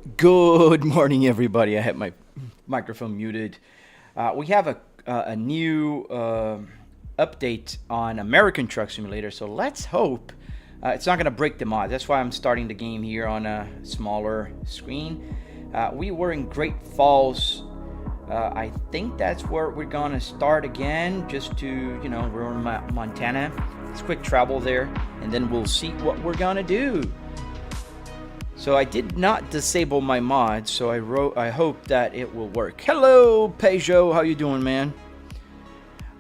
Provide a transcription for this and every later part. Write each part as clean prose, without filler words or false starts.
Good morning, everybody. I had my microphone muted. We have a new update on American Truck Simulator, so let's hope it's not going to break the mod. That's why I'm starting the game here on a smaller screen. We were in Great Falls. I think that's where we're going to start again, just to, we're in Montana. It's quick travel there, and then we'll see what we're going to do. So I did not disable my mod, so I hope that it will work. Hello, Peugeot, how you doing, man?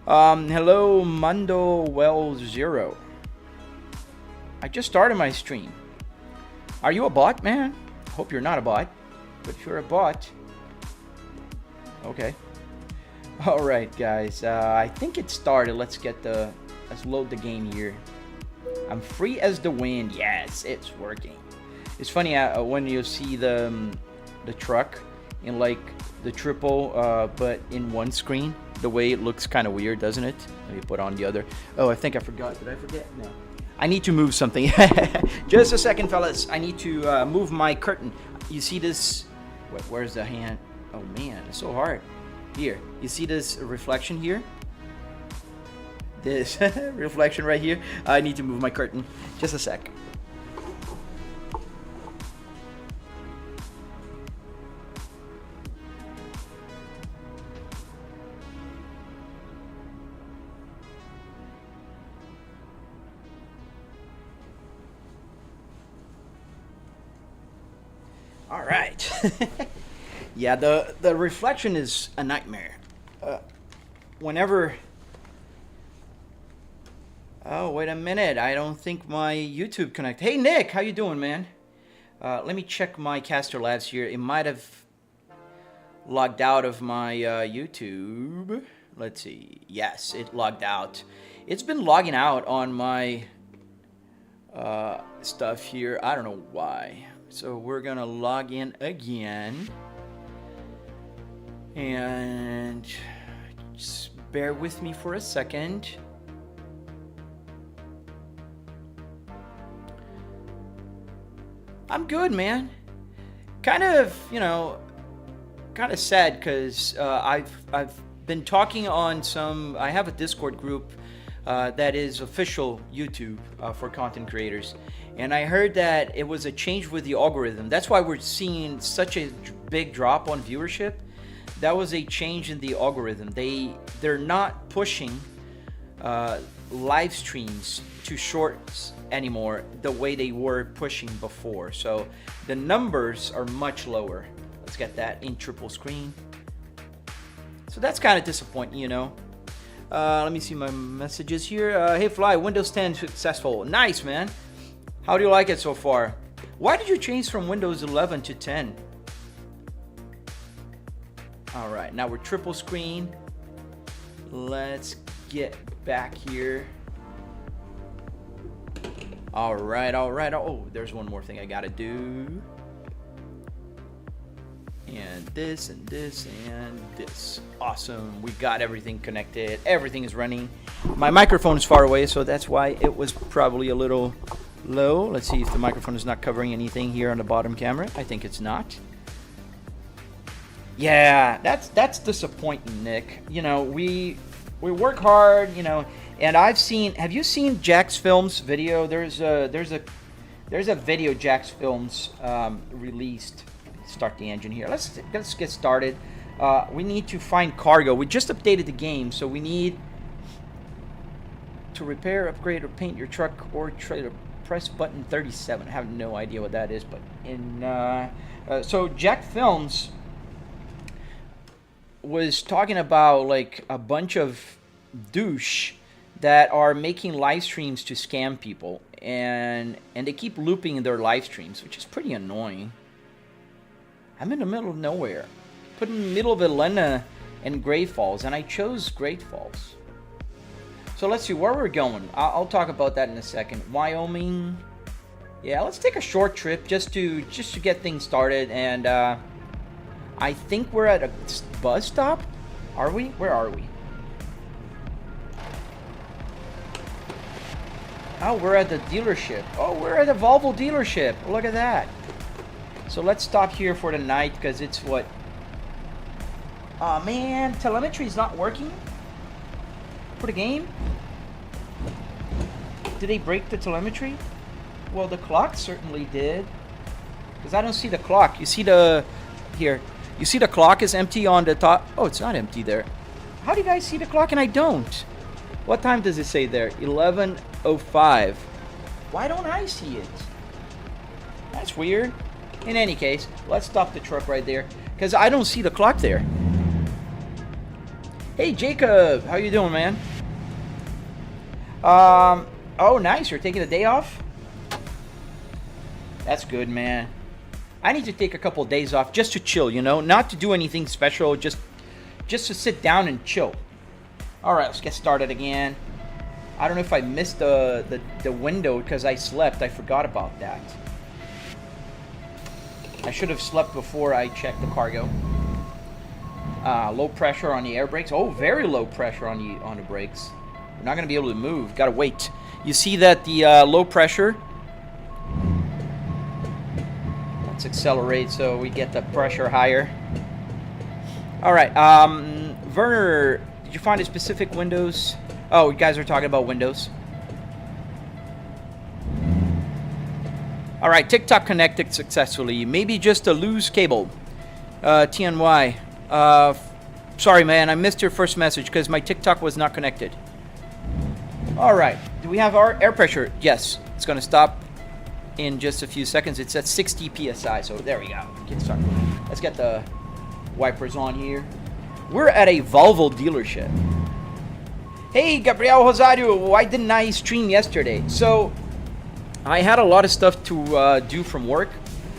Hello, Mundo Well Zero. I just started my stream. Are you a bot, man? Hope you're not a bot, but if you're a bot, okay. All right, guys. I think it started. Let's load the game here. I'm free as the wind. Yes, it's working. It's funny when you see the truck in like the triple, but in one screen, the way it looks kind of weird, doesn't it? Let me put on the other. Oh, I think I forgot. Did I forget? No. I need to move something. Just a second, fellas. I need to move my curtain. You see this? Where's the hand? Oh man, it's so hard. Here, you see this reflection here? This reflection right here. I need to move my curtain. Just a sec. All right. Yeah, the reflection is a nightmare. Whenever... Oh, wait a minute. I don't think my YouTube connect. Hey, Nick, how you doing, man? Let me check my Caster Labs here. It might have logged out of my YouTube. Let's see. Yes, it logged out. It's been logging out on my stuff here. I don't know why. So we're gonna log in again, and just bear with me for a second. I'm good, man. Kind of, kind of sad because I've been talking on some. I have a Discord group that is official YouTube for content creators. And I heard that it was a change with the algorithm. That's why we're seeing such a big drop on viewership. That was a change in the algorithm. They're not pushing live streams to shorts anymore the way they were pushing before. So the numbers are much lower. Let's get that in triple screen. So that's kind of disappointing, Let me see my messages here. Hey Fly, Windows 10 successful. Nice, man. How do you like it so far? Why did you change from Windows 11 to 10? All right, now we're triple screen. Let's get back here. All right. Oh, there's one more thing I gotta do. And this and this and this. Awesome. We got everything connected. Everything is running. My microphone is far away, so that's why it was probably a little low. Let's see if the microphone is not covering anything here on the bottom camera. I think it's not. Yeah, that's disappointing, Nick. We work hard, and I've seen. Have you seen Jax Films video? There's a video Jax Films released. Start the engine here. Let's get started. We need to find cargo. We just updated the game, so we need to repair, upgrade, or paint your truck or trailer. Press button 37. I have no idea what that is, but so Jack Films was talking about like a bunch of douche that are making live streams to scam people, and they keep looping in their live streams, which is pretty annoying. I'm in the middle of nowhere, put in the middle of Atlanta and Great Falls, and I chose Great Falls. So let's see where we're going. I'll talk about that in a second. Wyoming. Yeah, let's take a short trip just to get things started. And I think we're at a bus stop. Are we? Where are we? Oh, we're at the dealership. Oh, we're at the Volvo dealership. Look at that. So let's stop here for the night because it's what? Oh man, telemetry is not working for the game. Did they break the telemetry? Well, the clock certainly did. Because I don't see the clock. You see the... Here. You see the clock is empty on the top? Oh, it's not empty there. How do you guys see the clock and I don't? What time does it say there? 11:05. Why don't I see it? That's weird. In any case, let's stop the truck right there. Because I don't see the clock there. Hey, Jacob. How you doing, man? Oh, nice. You're taking a day off? That's good, man. I need to take a couple of days off just to chill, you know? Not to do anything special, just to sit down and chill. Alright, let's get started again. I don't know if I missed the window because I slept. I forgot about that. I should have slept before I checked the cargo. Low pressure on the air brakes. Oh, very low pressure on the brakes. We're not going to be able to move. Got to wait. You see that the low pressure... Let's accelerate so we get the pressure higher. Alright, Werner, did you find a specific Windows? Oh, you guys are talking about Windows. Alright, TikTok connected successfully. Maybe just a loose cable. TNY. Sorry, man, I missed your first message because my TikTok was not connected. Alright, do we have our air pressure? Yes, it's going to stop in just a few seconds. It's at 60 psi, so there we go. Get started. Let's get the wipers on here. We're at a Volvo dealership. Hey, Gabriel Rosario, why didn't I stream yesterday? So, I had a lot of stuff to do from work.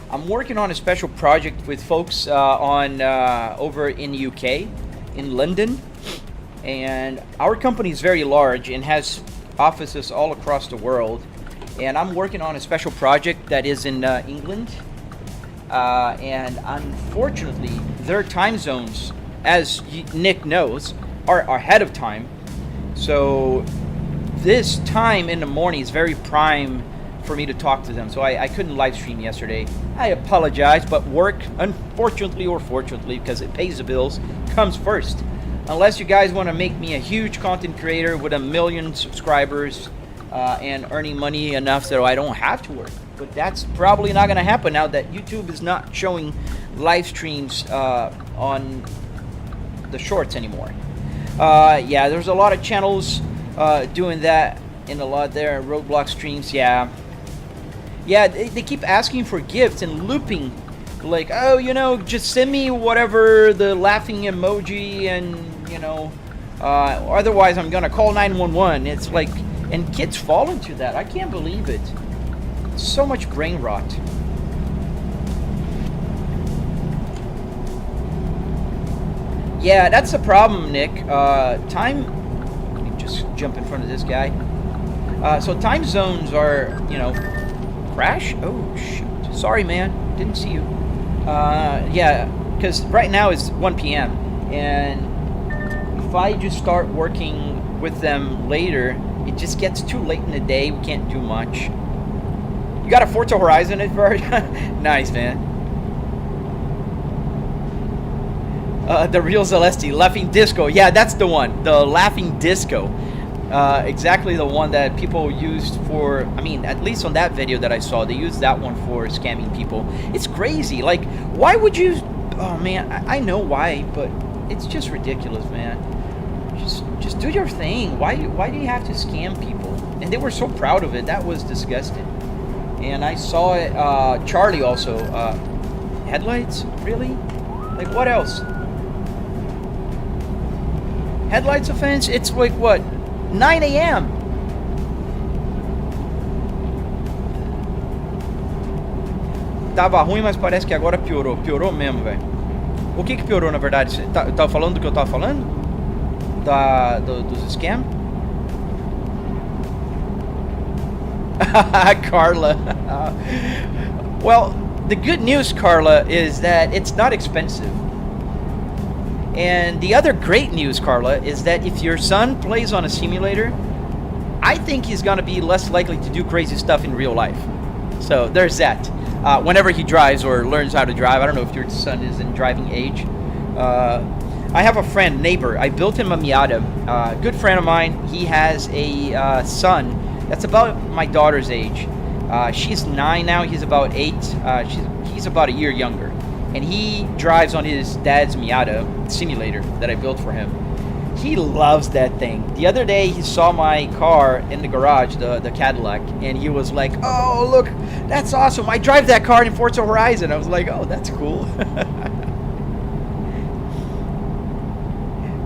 I'm working on a special project with folks over in the UK, in London. And our company is very large and has offices all across the world. And I'm working on a special project that is in England. And unfortunately, their time zones, as Nick knows, are ahead of time. So this time in the morning is very prime for me to talk to them. So I couldn't live stream yesterday. I apologize, but work, unfortunately or fortunately, because it pays the bills, comes first. Unless you guys want to make me a huge content creator with 1 million subscribers, and earning money enough so I don't have to work. But that's probably not going to happen now that YouTube is not showing live streams on the shorts anymore. Yeah, there's a lot of channels doing that in a lot there. Roadblock streams, yeah. Yeah, they keep asking for gifts and looping. Like, oh, you know, just send me whatever, the laughing emoji and, you know, otherwise I'm going to call 911. It's like... And kids fall into that. I can't believe it. So much brain rot. Yeah, that's the problem, Nick. Time... Let me just jump in front of this guy. So time zones are, you know... Crash? Oh, shoot. Sorry, man. Didn't see you. Yeah, because right now it's 1 p.m. And if I just start working with them later... It just gets too late in the day. We can't do much. You got a Forza Horizon version? Nice, man. The real Celesti, Laughing Disco. Yeah, that's the one. The Laughing Disco. Exactly the one that people used for... I mean, at least on that video that I saw, they used that one for scamming people. It's crazy. Like, why would you... Oh, man. I know why, but it's just ridiculous, man. Just do your thing. Why do you have to scam people? And they were so proud of it. That was disgusting. And I saw it, Charlie also. Headlights? Really? Like, what else? Headlights offense? It's like, what? 9 a.m. Tava ruim, mas parece que agora piorou. Piorou mesmo, velho. O que piorou, na verdade? Você tá falando do que eu tava falando? Dos scam? Carla. Well, the good news, Carla, is that it's not expensive. And the other great news, Carla, is that if your son plays on a simulator, I think he's going to be less likely to do crazy stuff in real life. So there's that. whenever he drives or learns how to drive. I don't know if your son is in driving age. I have a friend, neighbor. I built him a Miata. Good friend of mine. He has a son that's about my daughter's age. She's 9 now. He's about 8. He's about a year younger. And he drives on his dad's Miata simulator that I built for him. He loves that thing. The other day, he saw my car in the garage, the Cadillac, and he was like, "Oh, look, that's awesome. I drive that car in Forza Horizon." I was like, "Oh, that's cool."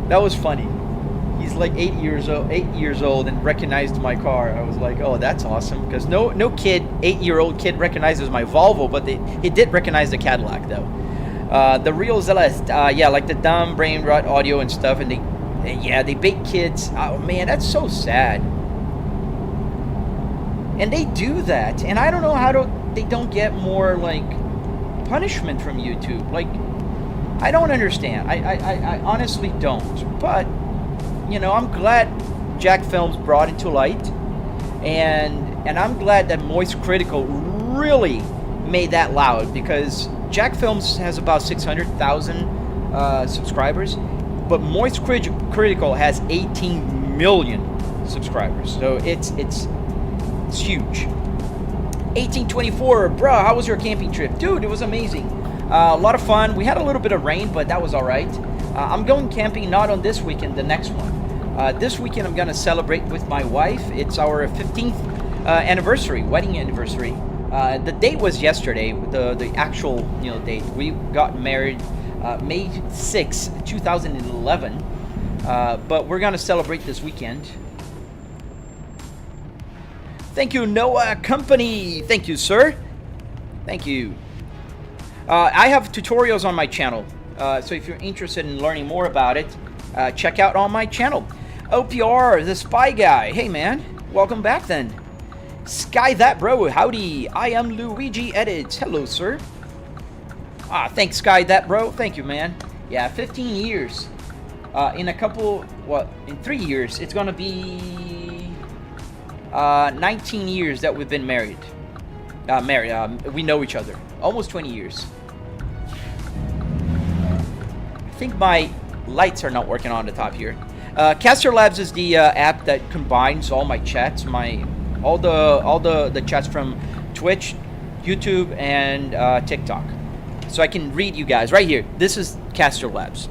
That was funny. He's like 8 years old and recognized my car. I was like, "Oh, that's awesome." Because no kid, 8-year-old kid recognizes my Volvo, but he did recognize the Cadillac though. The real Celeste, yeah, like the dumb brain rot audio and stuff, and they bait kids. Oh man, that's so sad. And they do that, and I don't know how they don't get more like punishment from YouTube. Like, I don't understand. I honestly don't. But you know, I'm glad Jack Films brought it to light, and I'm glad that Moist Critical really made that loud, because Jack Films has about 600,000 subscribers, but Moist Critical has 18 million subscribers. So it's huge. 1824, bro, how was your camping trip? Dude, it was amazing. A lot of fun. We had a little bit of rain, but that was all right. I'm going camping not on this weekend, the next one. This weekend I'm going to celebrate with my wife. It's our 15th anniversary, wedding anniversary. The date was yesterday, the actual date. We got married May 6, 2011, but we're going to celebrate this weekend. Thank you, Noah Company. Thank you, sir. Thank you. I have tutorials on my channel, so if you're interested in learning more about it, check out on my channel. OPR, the Spy Guy. Hey, man. Welcome back, then. Sky That Bro. Howdy. I am Luigi Edits. Hello, sir. Thanks, Sky That Bro. Thank you, man. Yeah, 15 years. In 3 years, it's going to be 19 years that we've been married. We know each other. Almost 20 years. I think my lights are not working on the top here. Caster Labs is the app that combines all my chats, all the chats from Twitch, YouTube, and TikTok. So I can read you guys right here. This is Caster Labs.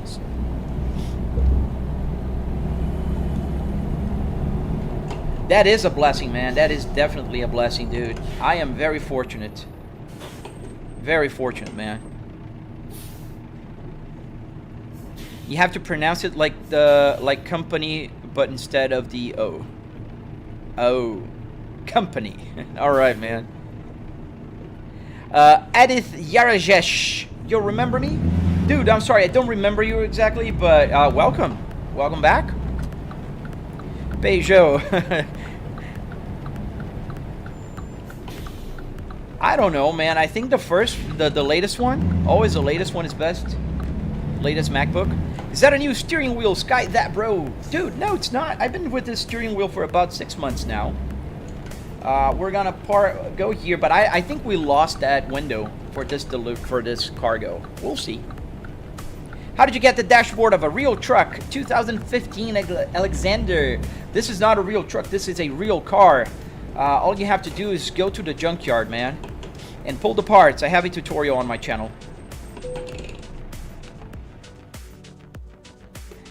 That is a blessing, man. That is definitely a blessing, dude. I am very fortunate. Very fortunate, man. You have to pronounce it like company, but instead of the O. Oh, company. All right, man. Edith Yarajesh, you remember me? Dude, I'm sorry, I don't remember you exactly, but welcome. Welcome back. Peugeot. I don't know, man. I think the latest one, always the latest one is best. Latest MacBook. Is that a new steering wheel, Sky That Bro? Dude, no, it's not. I've been with this steering wheel for about 6 months now. We're gonna go here, but I think we lost that window for this cargo. We'll see. How did you get the dashboard of a real truck? 2015 Alexander. This is not a real truck. This is a real car. All you have to do is go to the junkyard, man, and pull the parts. I have a tutorial on my channel.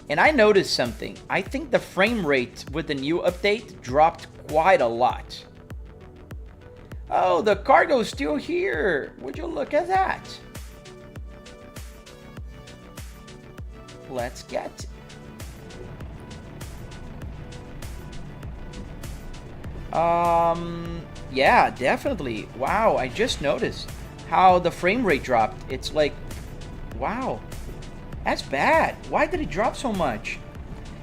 And I noticed something. I think the frame rate with the new update dropped quite a lot. Oh, the cargo's still here. Would you look at that? Let's get it. Yeah, definitely. Wow, I just noticed how the frame rate dropped. It's like, wow, that's bad. Why did it drop so much?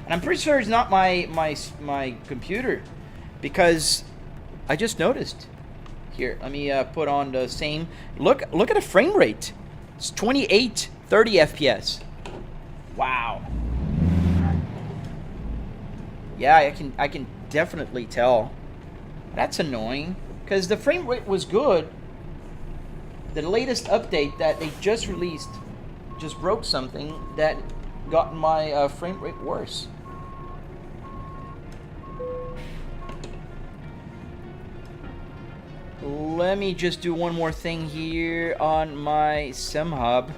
And I'm pretty sure it's not my computer, because I just noticed. Here, let me put on the same. Look at the frame rate. It's 28, 30 FPS. Wow. Yeah, I can definitely tell. That's annoying, because the frame rate was good. the latest update that they just released just broke something that got my frame rate worse. Let me just do one more thing here on my sim hub.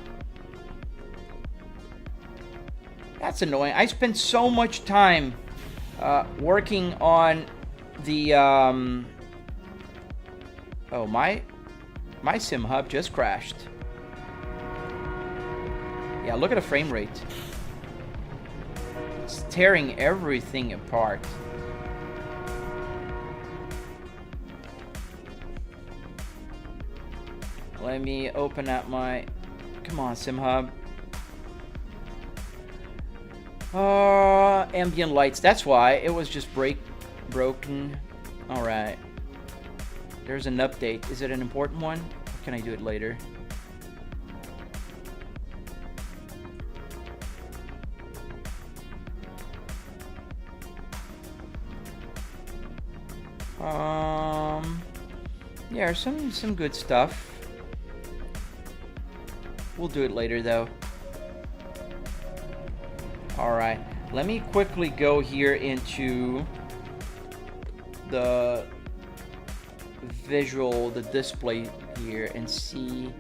That's annoying. I spent so much time working on the oh, my sim hub just crashed. Yeah, look at the frame rate. It's tearing everything apart. Let me open up my... Come on, sim hub. Ambient lights. That's why it was just broken. All right. There's an update. Is it an important one? Or can I do it later? Yeah, some good stuff. We'll do it later though. Alright, let me quickly go here into the visual, the display here, and see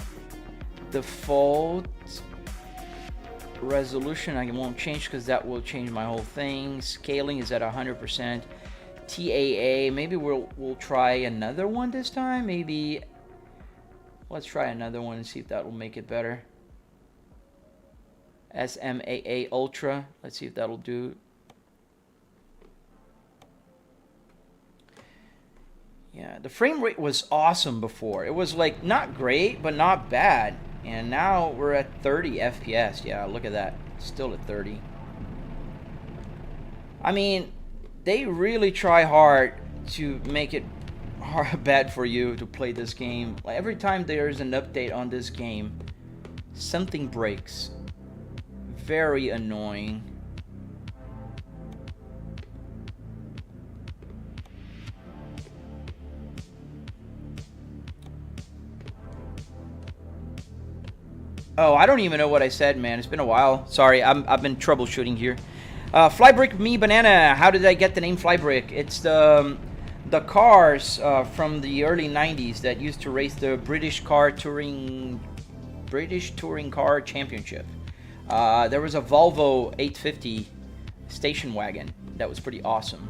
default resolution. I won't change because that will change my whole thing. Scaling is at 100%. TAA, maybe we'll try another one this time. Maybe let's try another one and see if that will make it better. SMAA Ultra. Let's see if that'll do. Yeah, the frame rate was awesome before. It was like not great, but not bad. And now we're at 30 FPS. Yeah, look at that. Still at 30. I mean, they really try hard to make it bad for you to play this game. Like every time there's an update on this game, something breaks. Very annoying. Oh, I don't even know what I said, man. It's been a while. Sorry, I've been troubleshooting here. Flybrick Me Banana. How did I get the name Flybrick? It's the cars from the early 90s that used to race the British Touring Car Championship. There was a Volvo 850 station wagon that was pretty awesome.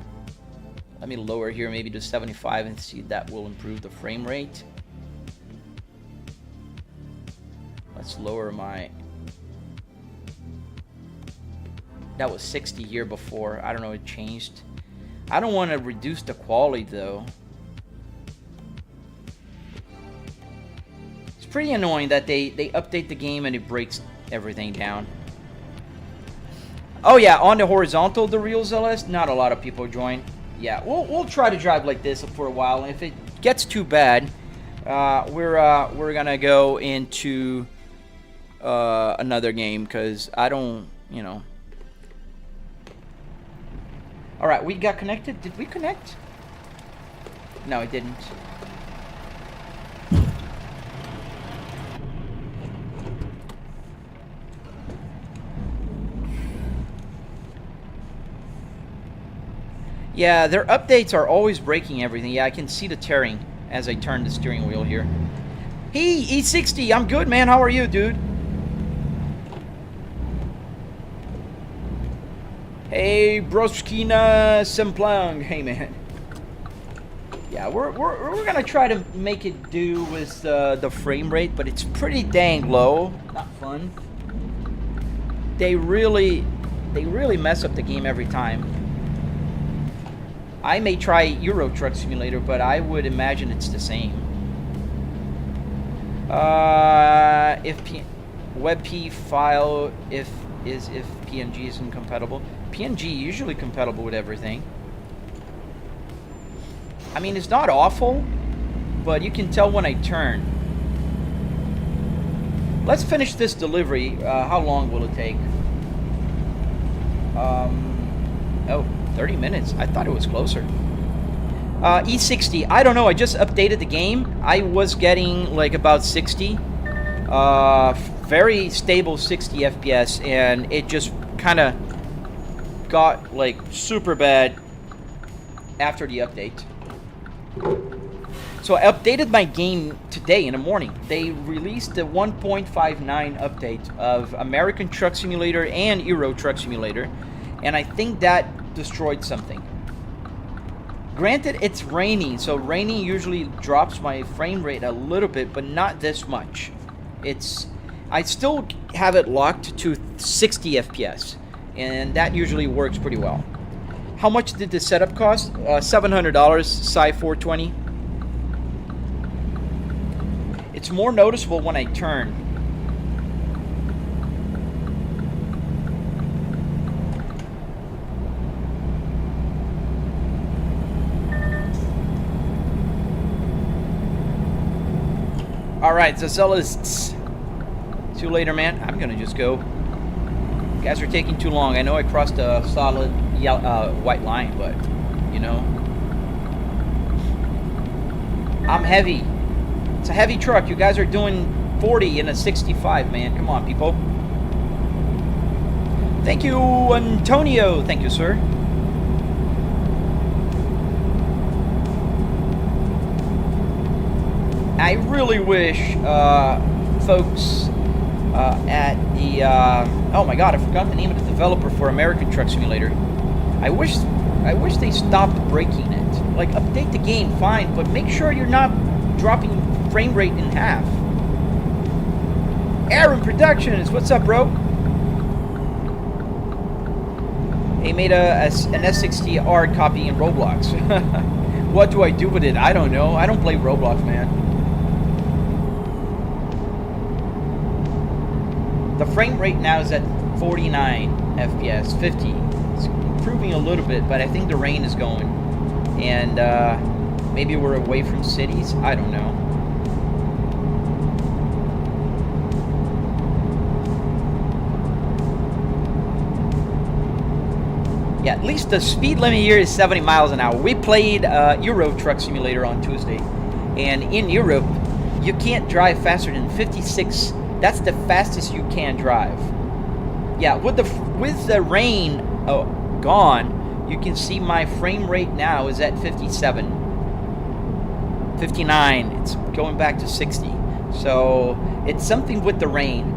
Let me lower here maybe to 75 and see if that will improve the frame rate. Let's lower my... That was 60 here before. I don't know, it changed. I don't want to reduce the quality though. It's pretty annoying that they update the game and it breaks everything down. Oh yeah, on the horizontal, the real ZLS, not a lot of people join. Yeah, we'll try to drive like this for a while. And if it gets too bad, we're gonna go into another game because I don't, you know. All right, we got connected. Did we connect? No, it didn't. Yeah, their updates are always breaking everything. Yeah, I can see the tearing as I turn the steering wheel here. Hey, E60, I'm good, man. How are you, dude? Hey, Broskina Simplang. Hey, man. Yeah, we're gonna try to make it do with the frame rate, but it's pretty dang low. Not fun. They really mess up the game every time. I may try Euro Truck Simulator, but I would imagine it's the same. If WebP file if PNG is incompatible. PNG usually compatible with everything. I mean, it's not awful, but you can tell when I turn. Let's finish this delivery. How long will it take? Oh, 30 minutes. I thought it was closer. E60. I don't know. I just updated the game. I was getting like about 60. Very stable 60 FPS, and it just kind of got like super bad after the update. So I updated my game today in the morning. They released the 1.59 update of American Truck Simulator and Euro Truck Simulator, and I think that destroyed something. Granted, it's raining, so raining usually drops my frame rate a little bit, but not this much. I still have it locked to 60 FPS, and that usually works pretty well. How much did the setup cost? $700, Sci 420. It's more noticeable when I turn. Alright, Zazelas. See you later, man. I'm gonna just go. You guys are taking too long. I know I crossed a solid white line, but, you know. I'm heavy. It's a heavy truck. You guys are doing 40 in a 65, man. Come on, people. Thank you, Antonio. Thank you, sir. I really wish folks at the... oh my god, I forgot the name of the developer for American Truck Simulator. I wish they stopped breaking it. Like, update the game, fine, but make sure you're not dropping frame rate in half. Aaron Productions, what's up, bro? He made an S60R copy in Roblox. What do I do with it? I don't know. I don't play Roblox, man. The frame rate now is at 49 FPS, 50. It's improving a little bit, but I think the rain is going. And maybe we're away from cities. I don't know. Yeah, at least the speed limit here is 70 miles an hour. We played Euro Truck Simulator on Tuesday. And in Europe, you can't drive faster than 56. That's the fastest you can drive. Yeah, with the rain gone, you can see my frame rate now is at 57. 59. It's going back to 60. So it's something with the rain.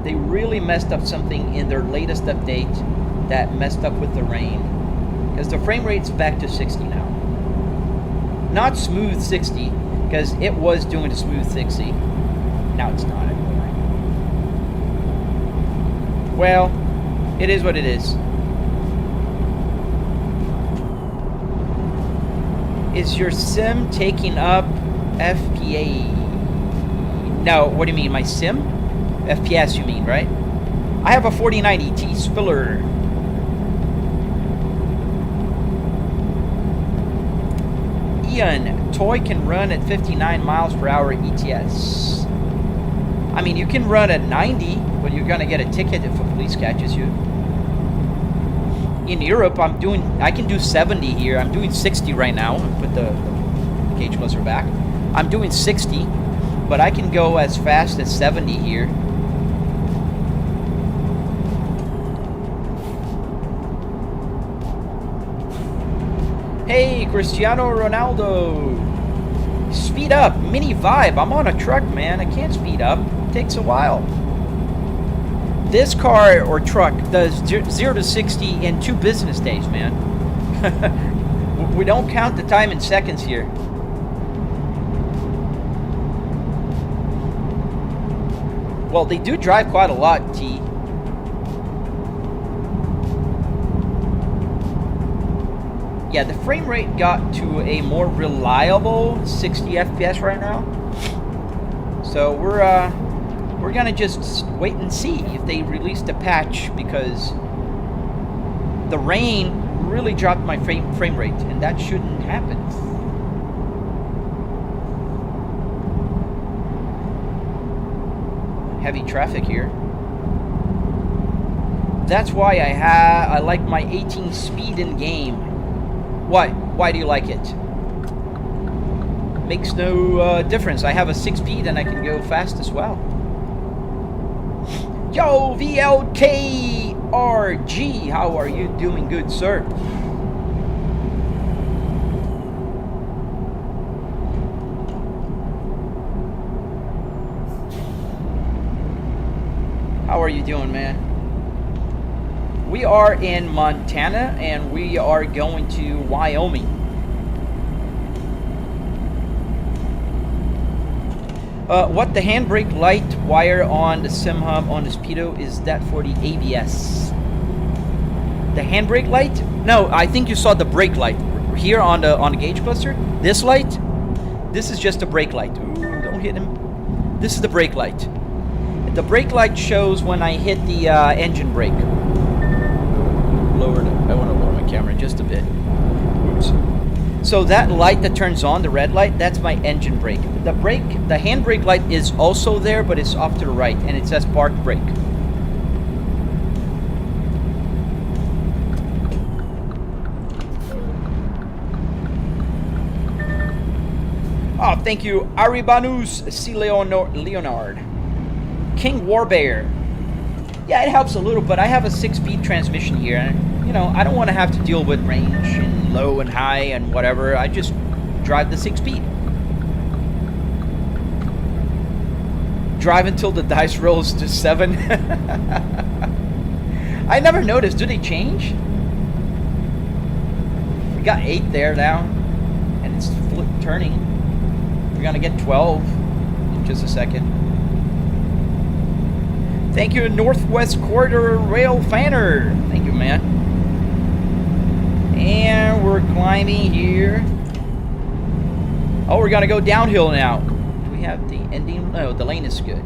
They really messed up something in their latest update that messed up with the rain. Because the frame rate's back to 60 now. Not smooth 60, because it was doing a smooth 60. Now it's not anymore. Well, it is what it is. Is your sim taking up FPA? No, what do you mean, my sim? FPS you mean, right? I have a 4090 T Spiller. Ian, toy can run at 59 miles per hour ETS. I mean, you can run at 90, but you're gonna get a ticket if the police catches you. In Europe, I can do 70 here. I'm doing 60 right now. Put the cage closer back. I'm doing 60, but I can go as fast as 70 here. Hey, Cristiano Ronaldo. Speed up, mini vibe. I'm on a truck, man. I can't speed up. It takes a while. This car or truck does 0 to 60 in 2 business days, man. We don't count the time in seconds here. Well, they do drive quite a lot, T. Yeah, the frame rate got to a more reliable 60 FPS right now. So we're gonna just wait and see if they release the patch, because the rain really dropped my frame rate, and that shouldn't happen. Heavy traffic here. That's why I like my 18 speed in game. What? Why do you like it? Makes no difference. I have a 6-speed and I can go fast as well. Yo, VLKRG, how are you doing, good sir? How are you doing, man? We are in Montana and we are going to Wyoming. What the handbrake light wire on the sim hub on the Speedo, is that for the ABS? The handbrake light? No, I think you saw the brake light here on the gauge cluster. This light, this is just a brake light. Ooh, don't hit him. This is the brake light. The brake light shows when I hit the engine brake. Lower it. I want to lower my camera just a bit. Oops. So that light that turns on, the red light, that's my engine brake. The handbrake light is also there, but it's off to the right, and it says park brake. Oh, thank you, Aribanus C. Leonard. King Warbear. Yeah, it helps a little, but I have a 6-speed transmission here, and you know, I don't want to have to deal with range and low and high and whatever. I just drive the 6-speed. Drive until the dice rolls to 7. I never noticed. Do they change? We got 8 there now, and it's turning. We're gonna get 12 in just a second. Thank you, Northwest Corridor Rail Fanner. Thank you, man. And we're climbing here. Oh, we're gonna go downhill now. Do we have the ending? No, the lane is good.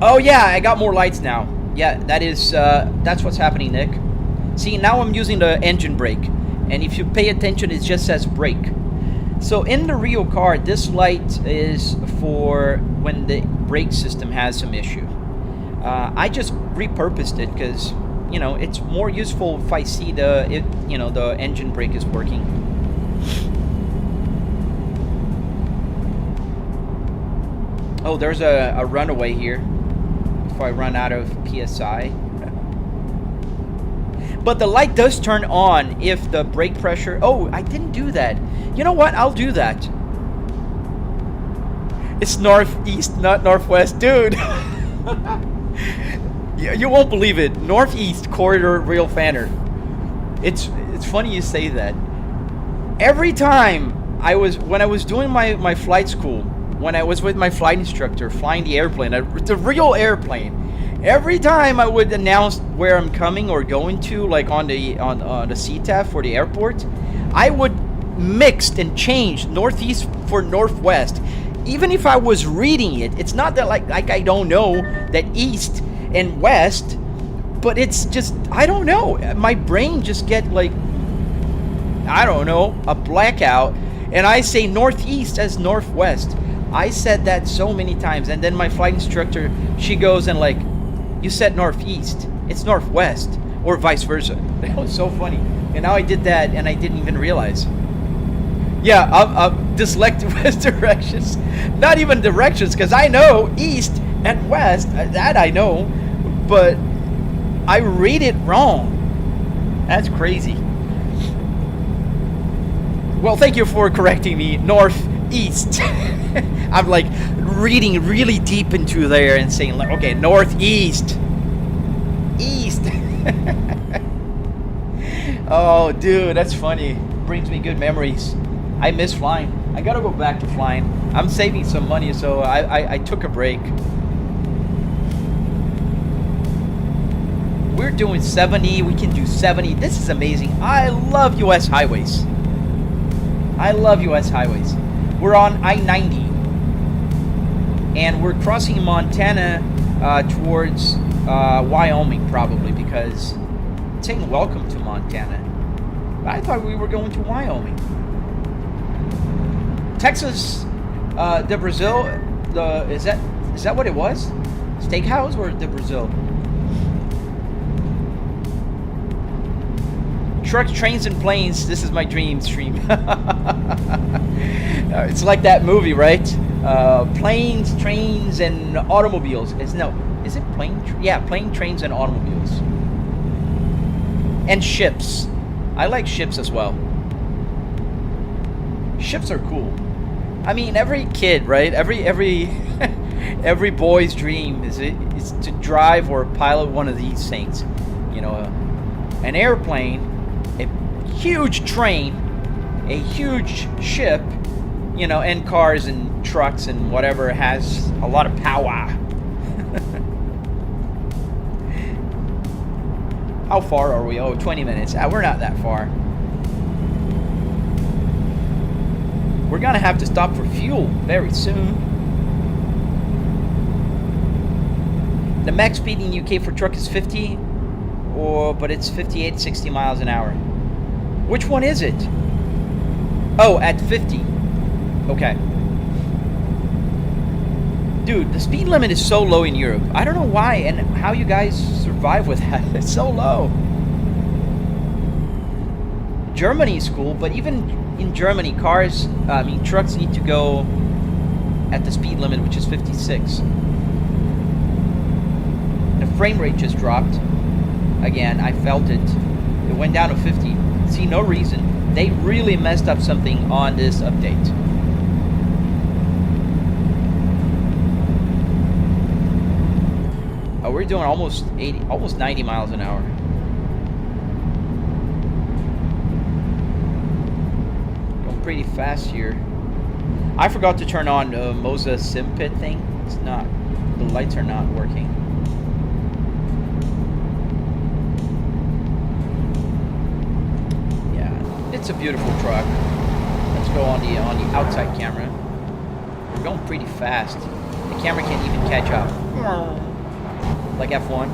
Oh yeah, I got more lights now. Yeah, that's what's happening, Nick. See, now I'm using the engine brake, and if you pay attention, it just says brake. So in the real car, this light is for when the brake system has some issue. I just repurposed it because, you know, it's more useful if I see the engine brake is working. Oh, there's a runaway here before I run out of PSI. But the light does turn on if the brake pressure... Oh, I didn't do that. You know what? I'll do that. It's northeast, not northwest. Dude. You won't believe it. Northeast Corridor Rail Fanner. It's funny you say that. Every time when I was doing my flight school, when I was with my flight instructor flying the airplane, the real airplane, every time I would announce where I'm coming or going to, like on the CTAF for the airport, I would mix and change northeast for northwest. Even if I was reading it, it's not that like I don't know that east and west, but it's just, I don't know. My brain just get like, I don't know, a blackout, and I say northeast as northwest. I said that so many times, and then my flight instructor, she goes and like, you said northeast, it's northwest, or vice versa. That was so funny. And now I did that and I didn't even realize. Yeah, I'm dyslexic with directions. Not even directions, because I know east and west, that I know, but I read it wrong. That's crazy. Well, thank you for correcting me. Northeast. I'm like reading really deep into there and saying, like, okay, northeast. East. Oh, dude, that's funny. Brings me good memories. I miss flying. I gotta go back to flying. I'm saving some money, so I took a break. We're doing 70. We can do 70. This is amazing. I love U.S. highways. I love U.S. highways. We're on I-90. And we're crossing Montana towards Wyoming, probably, because it's saying welcome to Montana. But I thought we were going to Wyoming. Texas de Brazil, is that what it was? Steakhouse or de Brazil? Trucks, trains, and planes. This is my dream stream. It's like that movie, right? Planes, trains, and automobiles. Is it plane? Yeah, plane, trains, and automobiles. And ships. I like ships as well. Ships are cool. I mean, every kid, right? Every boy's dream is to drive or pilot one of these things. You know, an airplane, a huge train, a huge ship, you know, and cars and trucks and whatever has a lot of power. How far are we? Oh, 20 minutes. We're not that far. We're gonna have to stop for fuel very soon. The max speed in UK for truck is 50, but it's 58, 60 miles an hour. Which one is it? Oh, at 50. Okay. Dude, the speed limit is so low in Europe. I don't know why and how you guys survive with that. It's so low. Germany is cool, but even in Germany, trucks need to go at the speed limit, which is 56. The frame rate just dropped. Again, I felt it. It went down to 50. See, no reason. They really messed up something on this update. Oh, we're doing almost 90 miles an hour. Going pretty fast here. I forgot to turn on Moza sim pit thing. It's not. The lights are not working. It's a beautiful truck. Let's go on the outside camera. We're going pretty fast. The camera can't even catch up. Like F1.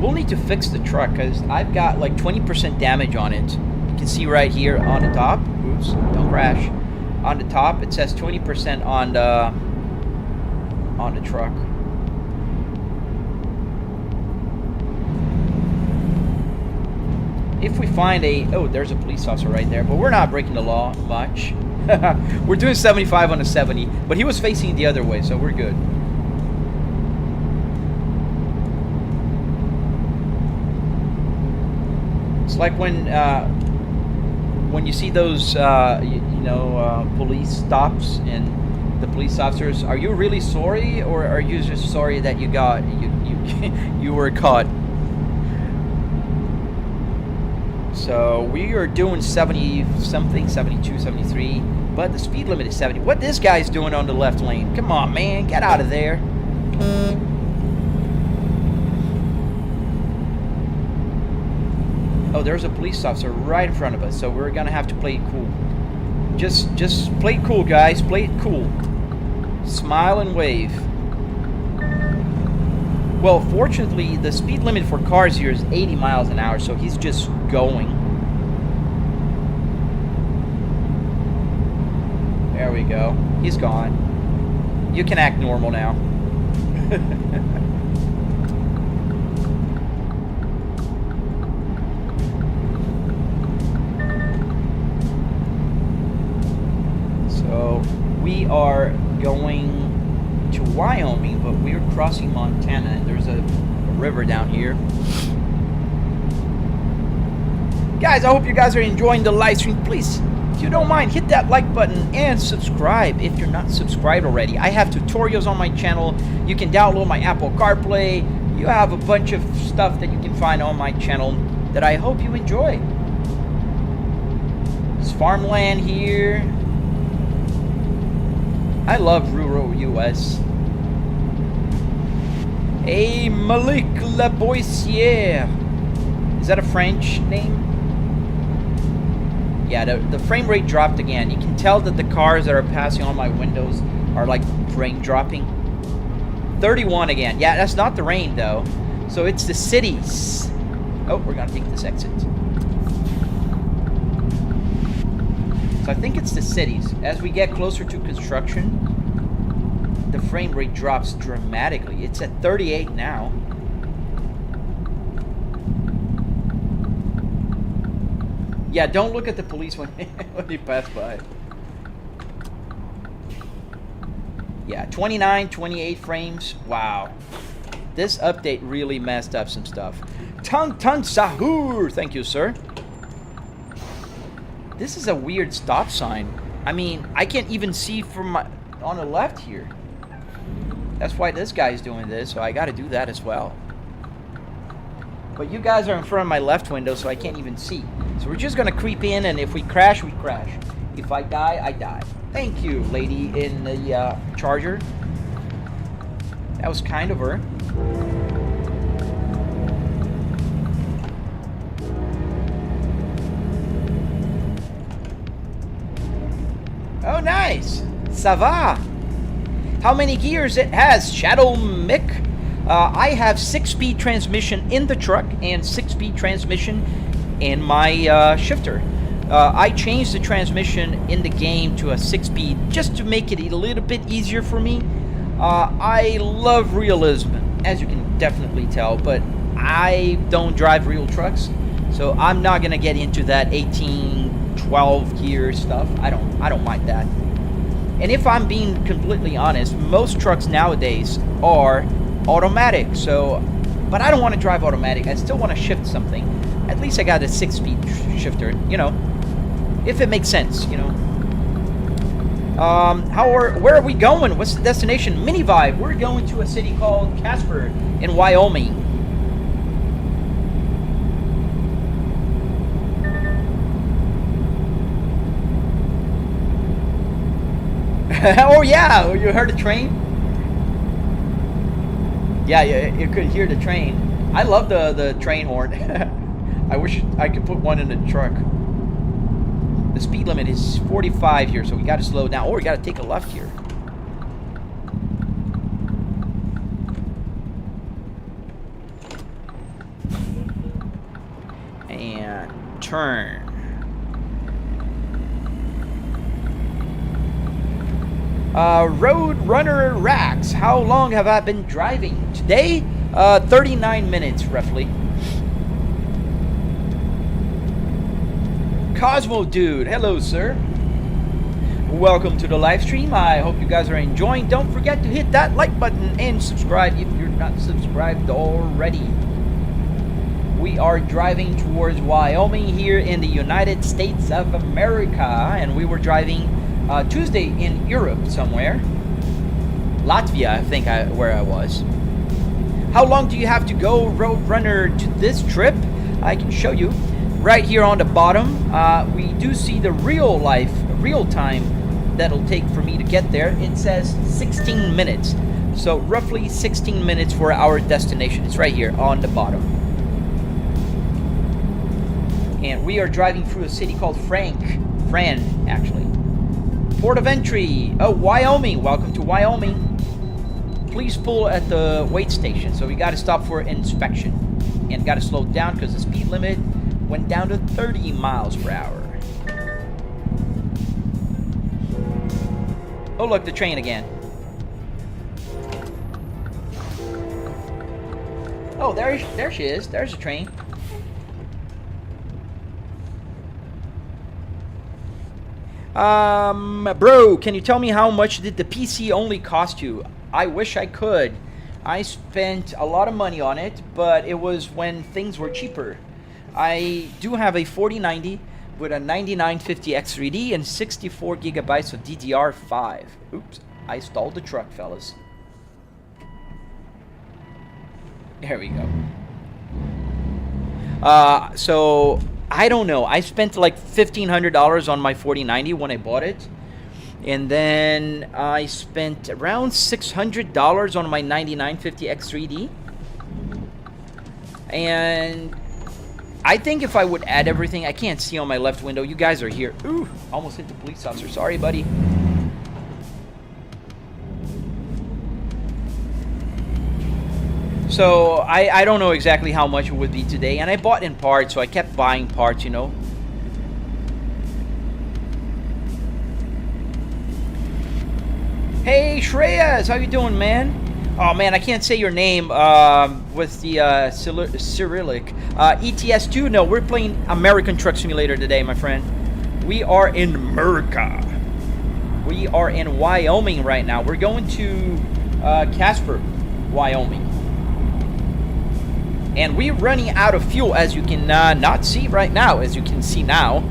We'll need to fix the truck because I've got like 20% damage on it. You can see right here on the top. Oops, don't crash. On the top, it says 20% on the truck. If we find there's a police officer right there, but we're not breaking the law much. We're doing 75 on a 70, but he was facing the other way, so we're good. It's like when you see those, police stops and the police officers, are you really sorry, or are you just sorry that you were caught? So we are doing 70 something, 72, 73, but the speed limit is 70. What this guy's doing on the left lane? Come on, man, get out of there. Oh, there's a police officer right in front of us, so we're gonna have to play it cool. Just play it cool, guys. Play it cool. Smile and wave. Well, fortunately, the speed limit for cars here is 80 miles an hour, so he's just going. There we go. He's gone. You can act normal now. So, we are going to Wyoming, but we're crossing Montana, and there's a river down here. Guys, I hope you guys are enjoying the live stream. Please, if you don't mind, hit that like button and subscribe if you're not subscribed already. I have tutorials on my channel. You can download my Apple CarPlay. You have a bunch of stuff that you can find on my channel that I hope you enjoy. It's farmland here. I love rural US. Hey, Malik Laboissiere. Is that a French name? Yeah, the frame rate dropped again. You can tell that the cars that are passing on my windows are like frame dropping. 31 again. Yeah, that's not the rain though. So it's the cities. Oh, we're gonna take this exit. So I think it's the cities. As we get closer to construction, the frame rate drops dramatically. It's at 38 now. Yeah, don't look at the police when when they pass by. Yeah, 29, 28 frames. Wow. This update really messed up some stuff. Tung Sahur! Thank you, sir. This is a weird stop sign. I mean, I can't even see from my on the left here. That's why this guy's doing this, so I gotta do that as well. But you guys are in front of my left window, so I can't even see. So we're just gonna creep in, and if we crash, we crash. If I die, I die. Thank you, lady in the Charger. That was kind of her. Oh, nice. Ça va. How many gears it has, Shadow Mick? I have 6-speed transmission in the truck and 6-speed transmission in my shifter. I changed the transmission in the game to a 6-speed just to make it a little bit easier for me. I love realism, as you can definitely tell, but I don't drive real trucks, so I'm not gonna get into that 18, 12 gear stuff. I don't mind that. And if I'm being completely honest, most trucks nowadays are automatic. So, but I don't want to drive automatic. I still want to shift something. At least I got a 6-speed shifter, you know, if it makes sense, you know. Where are we going? What's the destination? Mini Vibe. We're going to a city called Casper in Wyoming. Oh yeah, you heard the train? Yeah, you could hear the train. I love the train horn. I wish I could put one in the truck. The speed limit is 45 here, so we got to slow down. Or we got to take a left here. And turn. Road Runner Rax. How long have I been driving? Today, 39 minutes, roughly. Cosmo Dude. Hello, sir. Welcome to the live stream. I hope you guys are enjoying. Don't forget to hit that like button and subscribe if you're not subscribed already. We are driving towards Wyoming here in the United States of America, and we were driving Tuesday in Europe somewhere. Latvia, I think where I was. How long do you have to go, Roadrunner, to this trip? I can show you. Right here on the bottom, we do see the real time that'll take for me to get there. It says 16 minutes. So roughly 16 minutes for our destination. It's right here on the bottom. And we are driving through a city called Fran, actually. Port of entry. Oh, Wyoming. Welcome to Wyoming. Please pull at the wait station. So we got to stop for inspection. And got to slow down because the speed limit went down to 30 miles per hour. Oh, look, the train again. Oh, there she is. There's a train. Bro, can you tell me how much did the PC only cost you? I wish I could. I spent a lot of money on it, but it was when things were cheaper. I do have a 4090 with a 9950 X3D and 64 gigabytes of DDR5. Oops, I stalled the truck, fellas. There we go. So I don't know. I spent like $1,500 on my 4090 when I bought it. And then I spent around $600 on my 9950 X3D. And I think if I would add everything, I can't see on my left window. You guys are here. Ooh, almost hit the police officer. Sorry, buddy. So I don't know exactly how much it would be today. And I bought in parts, so I kept buying parts, you know. Hey, Shreyas, how you doing, man? Oh man, I can't say your name with the Cyrillic. ETS2, no, we're playing American Truck Simulator today, my friend. We are in America. We are in Wyoming right now. We're going to Casper, Wyoming. And we're running out of fuel, as you can not see right now. As you can see now,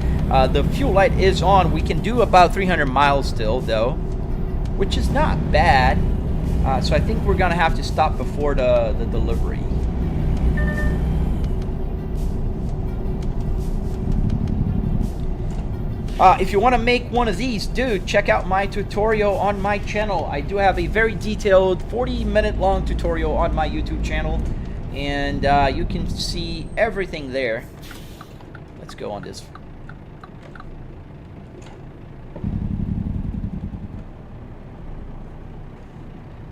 the fuel light is on. We can do about 300 miles still, though, which is not bad. So I think we're gonna have to stop before the delivery. If you want to make one of these, dude, check out my tutorial on my channel. I do have a very detailed 40-minute long tutorial on my YouTube channel, and you can see everything there. Let's go on this.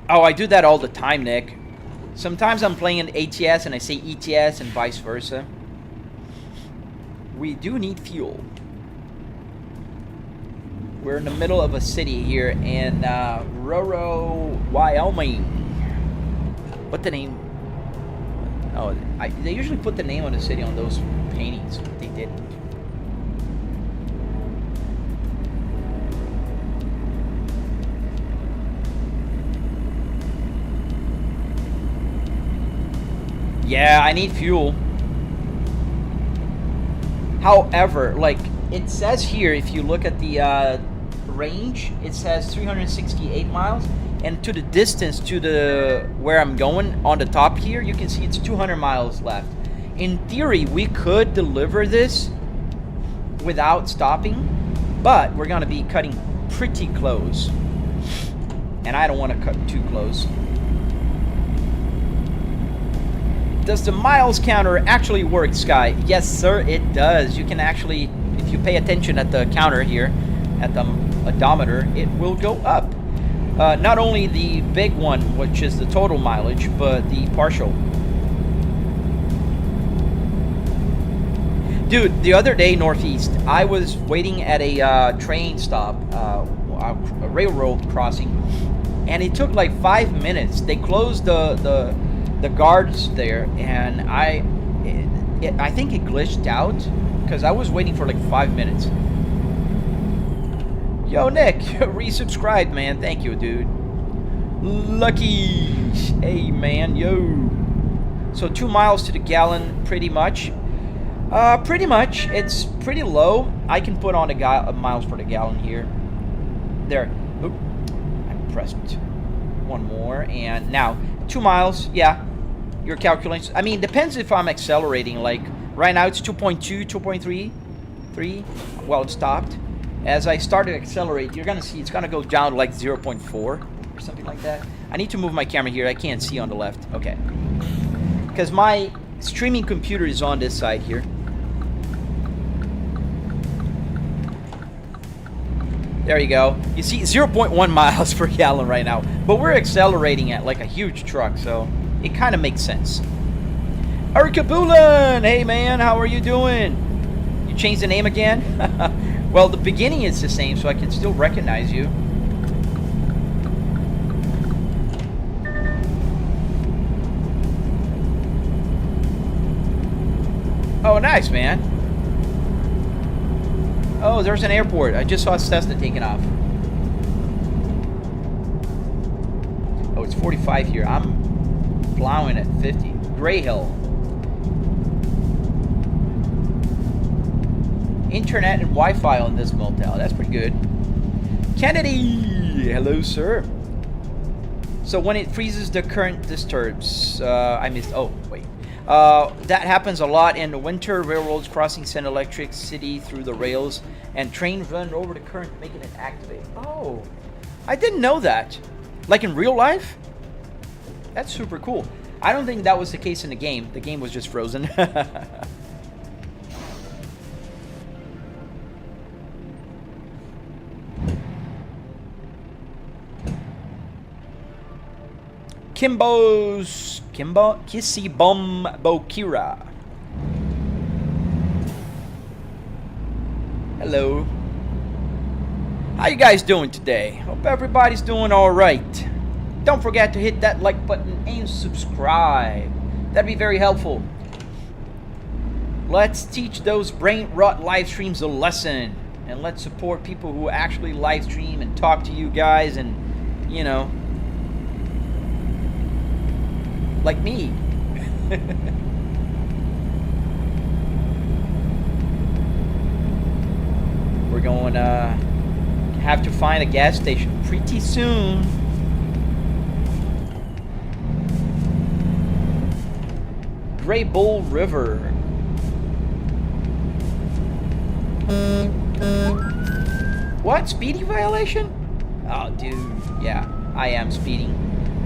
Oh, I do that all the time, Nick. Sometimes I'm playing in ATS and I say ETS and vice versa. We do need fuel. We're in the middle of a city here in Roro, Wyoming. What the name? Oh, they usually put the name of the city on those paintings, but they didn't. Yeah, I need fuel. However, like it says here, if you look at the range, it says 368 miles, and to the distance to the where I'm going on the top here, you can see it's 200 miles left. In theory, we could deliver this without stopping, but we're gonna be cutting pretty close, and I don't want to cut too close. Does the miles counter actually work, Sky? Yes, sir, it does. You can actually, if you pay attention at the counter here, at the odometer, it will go up. Not only the big one, which is the total mileage, but the partial. Dude, the other day, Northeast, I was waiting at a train stop, a railroad crossing, and it took like 5 minutes. They closed the guards there, and I think it glitched out because I was waiting for like 5 minutes. Yo, Nick, resubscribed, man. Thank you, dude. Lucky, hey, man, yo. So 2 miles to the gallon, pretty much. It's pretty low. I can put on a miles per the gallon here. There. Oop. I pressed one more, and now 2 miles. Yeah. Your calculations. I mean, depends if I'm accelerating. Like right now, it's 2.2, 2.3, 3. Well, it stopped. As I start to accelerate, you're gonna see it's gonna go down to like 0.4 or something like that. I need to move my camera here. I can't see on the left. Okay. Because my streaming computer is on this side here. There you go. You see 0.1 miles per gallon right now. But we're accelerating at like a huge truck, so it kind of makes sense. Erica Bullen! Hey man, how are you doing? You changed the name again? Well, the beginning is the same, so I can still recognize you. Oh, nice, man. Oh, there's an airport. I just saw Cessna taking off. Oh, it's 45 here. I'm plowing at 50. Gray Hill. Internet and Wi-Fi on this motel. That's pretty good. Kennedy! Hello, sir. So when it freezes, the current disturbs. I missed. Oh, wait. That happens a lot in the winter. Railroads crossing send electricity through the rails, and trains run over the current, making it activate. Oh, I didn't know that. Like in real life? That's super cool. I don't think that was the case in the game. The game was just frozen. Kissy Bum Bokira. Hello. How you guys doing today? Hope everybody's doing all right. Don't forget to hit that like button and subscribe. That'd be very helpful. Let's teach those brain rot live streams a lesson. And let's support people who actually live stream and talk to you guys and, you know, like me. We're going to have to find a gas station pretty soon. Gray Bull River. What? Speeding violation? Oh, dude. Yeah, I am speeding.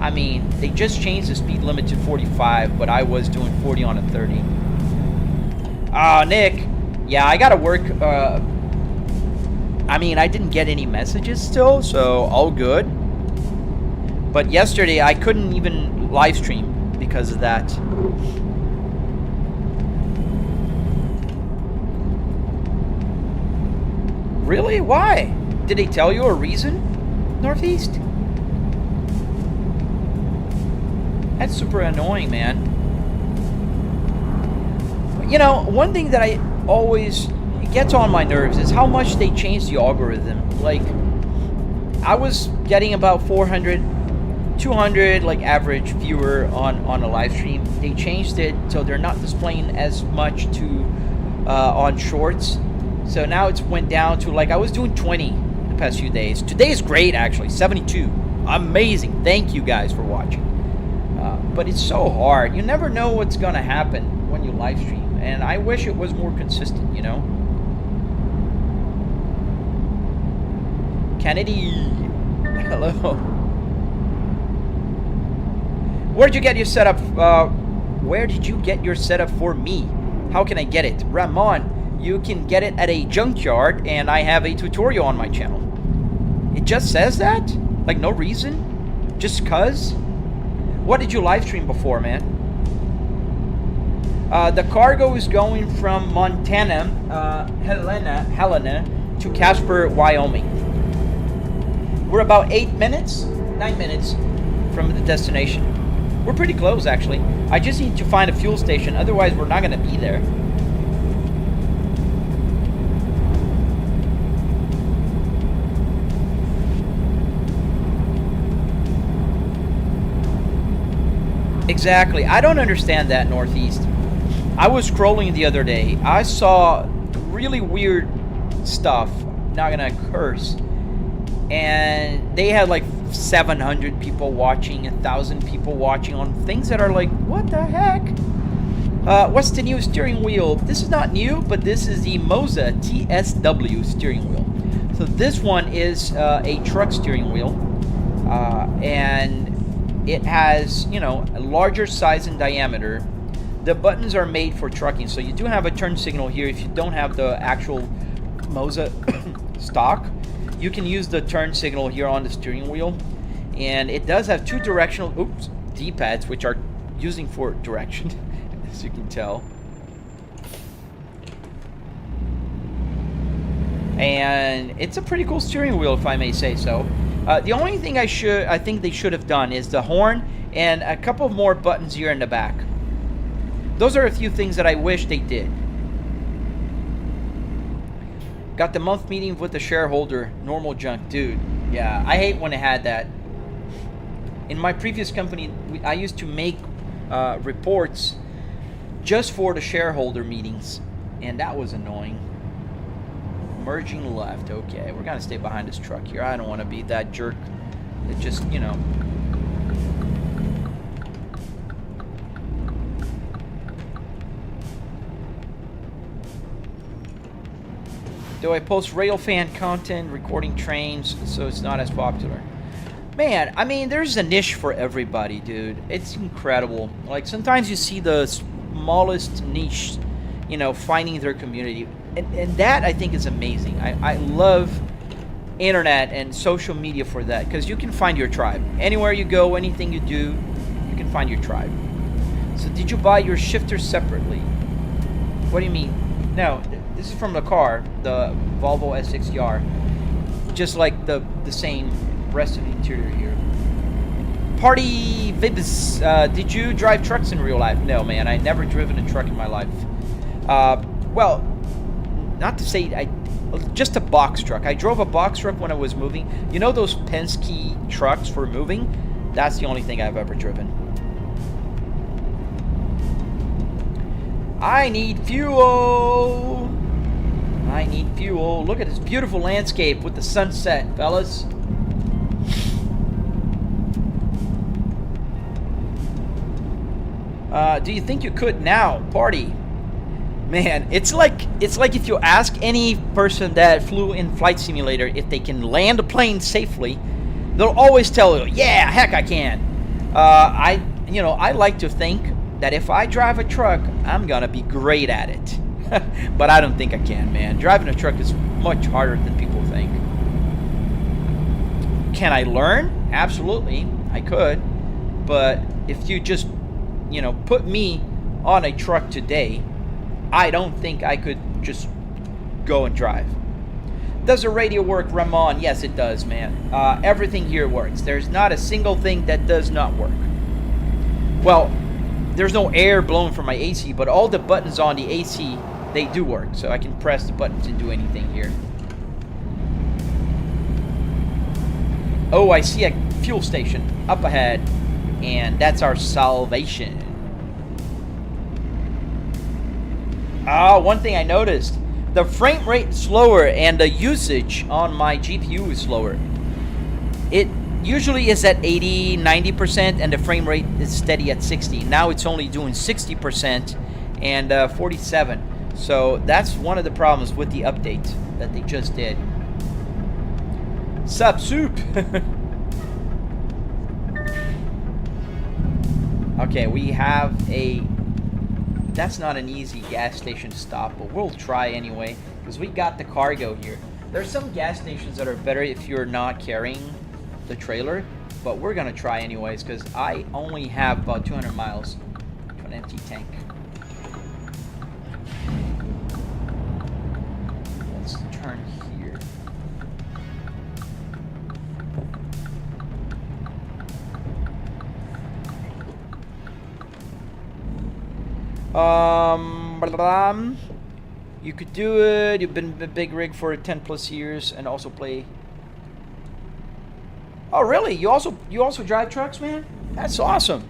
I mean, they just changed the speed limit to 45, but I was doing 40 on a 30. Ah, Nick. Yeah, I gotta work. I mean, I didn't get any messages still, so all good. But yesterday, I couldn't even live stream because of that. Really? Why? Did they tell you a reason? Northeast? That's super annoying, man. You know, one thing that I always gets on my nerves is how much they changed the algorithm. Like, I was getting about 400, 200 like average viewer on a live stream. They changed it so they're not displaying as much to on shorts. So now it's went down to, like, I was doing 20 the past few days. Today is great, actually, 72. Amazing. Thank you guys for watching. But it's so hard. You never know what's going to happen when you live stream. And I wish it was more consistent, you know? Kennedy. Hello. Where did you get your setup? Where did you get your setup for me? How can I get it? Ramon. You can get it at a Junkyard, and I have a tutorial on my channel. It just says that? Like, no reason? Just cuz? What did you live stream before, man? The cargo is going from Montana, Helena, to Casper, Wyoming. We're about 9 minutes from the destination. We're pretty close, actually. I just need to find a fuel station, otherwise we're not going to be there. Exactly. I don't understand that, Northeast. I was scrolling the other day. I saw really weird stuff. Not gonna curse. And they had like 700 people watching, 1,000 people watching on things that are like, what the heck? What's the new steering wheel? This is not new, but this is the Moza TSW steering wheel. So this one is a truck steering wheel. And it has, you know, a larger size and diameter. The buttons are made for trucking, so you do have a turn signal here. If you don't have the actual Moza stock, you can use the turn signal here on the steering wheel. And it does have two directional D-pads, which are using for direction, as you can tell. And it's a pretty cool steering wheel, if I may say so. The only thing I think they should have done is the horn and a couple more buttons here in the back. Those are a few things that I wish they did. Got the month meeting with the shareholder, normal junk. Dude, yeah, I hate when I had that. In my previous company, I used to make reports just for the shareholder meetings, and that was annoying. Merging left. Okay, we're gonna stay behind this truck here. I don't want to be that jerk that just, you know. Do I post railfan content, recording trains, so it's not as popular? Man, I mean, there's a niche for everybody, dude. It's incredible. Like, sometimes you see the smallest niche, you know, finding their community. And that, I think, is amazing. I love internet and social media for that, because you can find your tribe. Anywhere you go, anything you do, you can find your tribe. So did you buy your shifter separately? What do you mean? No, this is from the car, the Volvo S60R. Just like the same rest of the interior here. Party Vibs, did you drive trucks in real life? No, man, I never driven a truck in my life. Well, not to say just a box truck. I drove a box truck when I was moving. You know those Penske trucks for moving? That's the only thing I've ever driven. I need fuel. I need fuel. Look at this beautiful landscape with the sunset, fellas. Do you think you could now, Party? Man, it's like if you ask any person that flew in Flight Simulator if they can land a plane safely, they'll always tell you, "Yeah, heck, I can." I like to think that if I drive a truck, I'm gonna be great at it. But I don't think I can, man. Driving a truck is much harder than people think. Can I learn? Absolutely, I could. But if you just, put me on a truck today, I don't think I could just go and drive. Does the radio work, Ramon? Yes, it does, man. Everything here works. There's not a single thing that does not work. Well, there's no air blowing from my AC, but all the buttons on the AC, they do work. So I can press the buttons and do anything here. Oh, I see a fuel station up ahead, and that's our salvation. One thing I noticed, the frame rate is slower and the usage on my GPU is slower. It usually is at 80, 90% and the frame rate is steady at 60. Now it's only doing 60% and 47. So that's one of the problems with the update that they just did. Sup, soup? Okay, we have a... That's not an easy gas station to stop, but we'll try anyway, because we got the cargo here. There's some gas stations that are better if you're not carrying the trailer, but we're gonna try anyways, because I only have about 200 miles to an empty tank. Let's turn here. You could do it. You've been a big rig for 10 plus years and also play. Oh, really? You also drive trucks, man? That's awesome.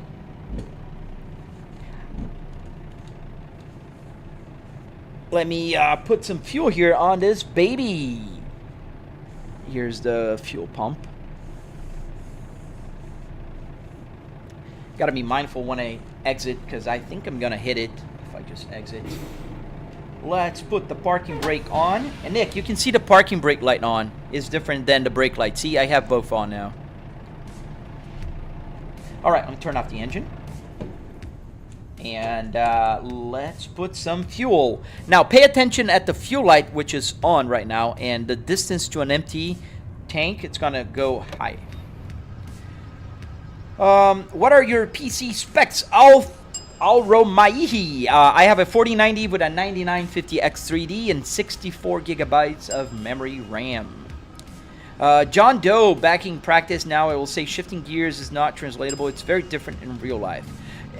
Let me put some fuel here on this baby. Here's the fuel pump. Gotta be mindful when I exit, because I think I'm gonna hit it if I just exit. Let's put the parking brake on. And Nick, you can see the parking brake light on is different than the brake light. See, I have both on now. Alright, I'm gonna turn off the engine. And let's put some fuel. Now, pay attention at the fuel light, which is on right now, and the distance to an empty tank, it's gonna go high. What are your PC specs? Alromaihi. I have a 4090 with a 9950X3D and 64 gigabytes of memory RAM. John Doe, backing practice. Now I will say shifting gears is not translatable. It's very different in real life.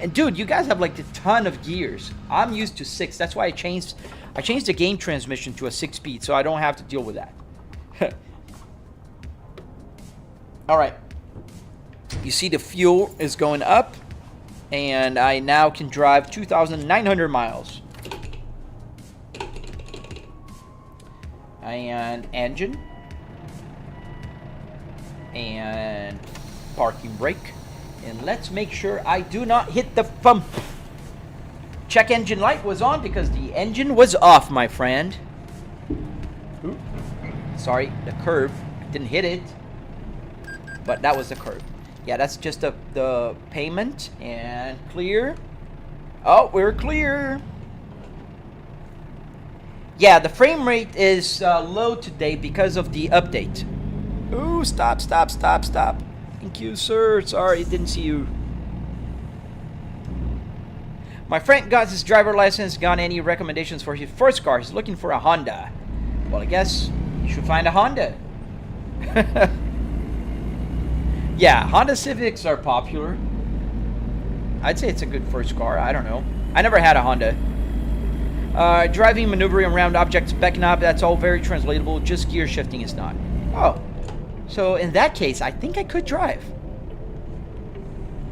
And dude, you guys have like a ton of gears. I'm used to 6. That's why I changed the game transmission to a 6-speed, so I don't have to deal with that. All right. You see the fuel is going up, and I now can drive 2,900 miles. And engine. And parking brake. And let's make sure I do not hit the pump. Check engine light was on because the engine was off, my friend. Ooh. Sorry, the curb. Didn't hit it. But that was the curb. Yeah, that's just the payment. And clear. Oh, we're clear. Yeah, the frame rate is low today because of the update. Ooh, stop. Thank you, sir. Sorry, didn't see you. My friend got his driver license. Got any recommendations for his first car? He's looking for a Honda. Well, I guess you should find a Honda. Yeah, Honda Civics are popular. I'd say it's a good first car. I don't know. I never had a Honda. Driving, maneuvering around objects, backing up, that's all very translatable. Just gear shifting is not. Oh. So in that case, I think I could drive.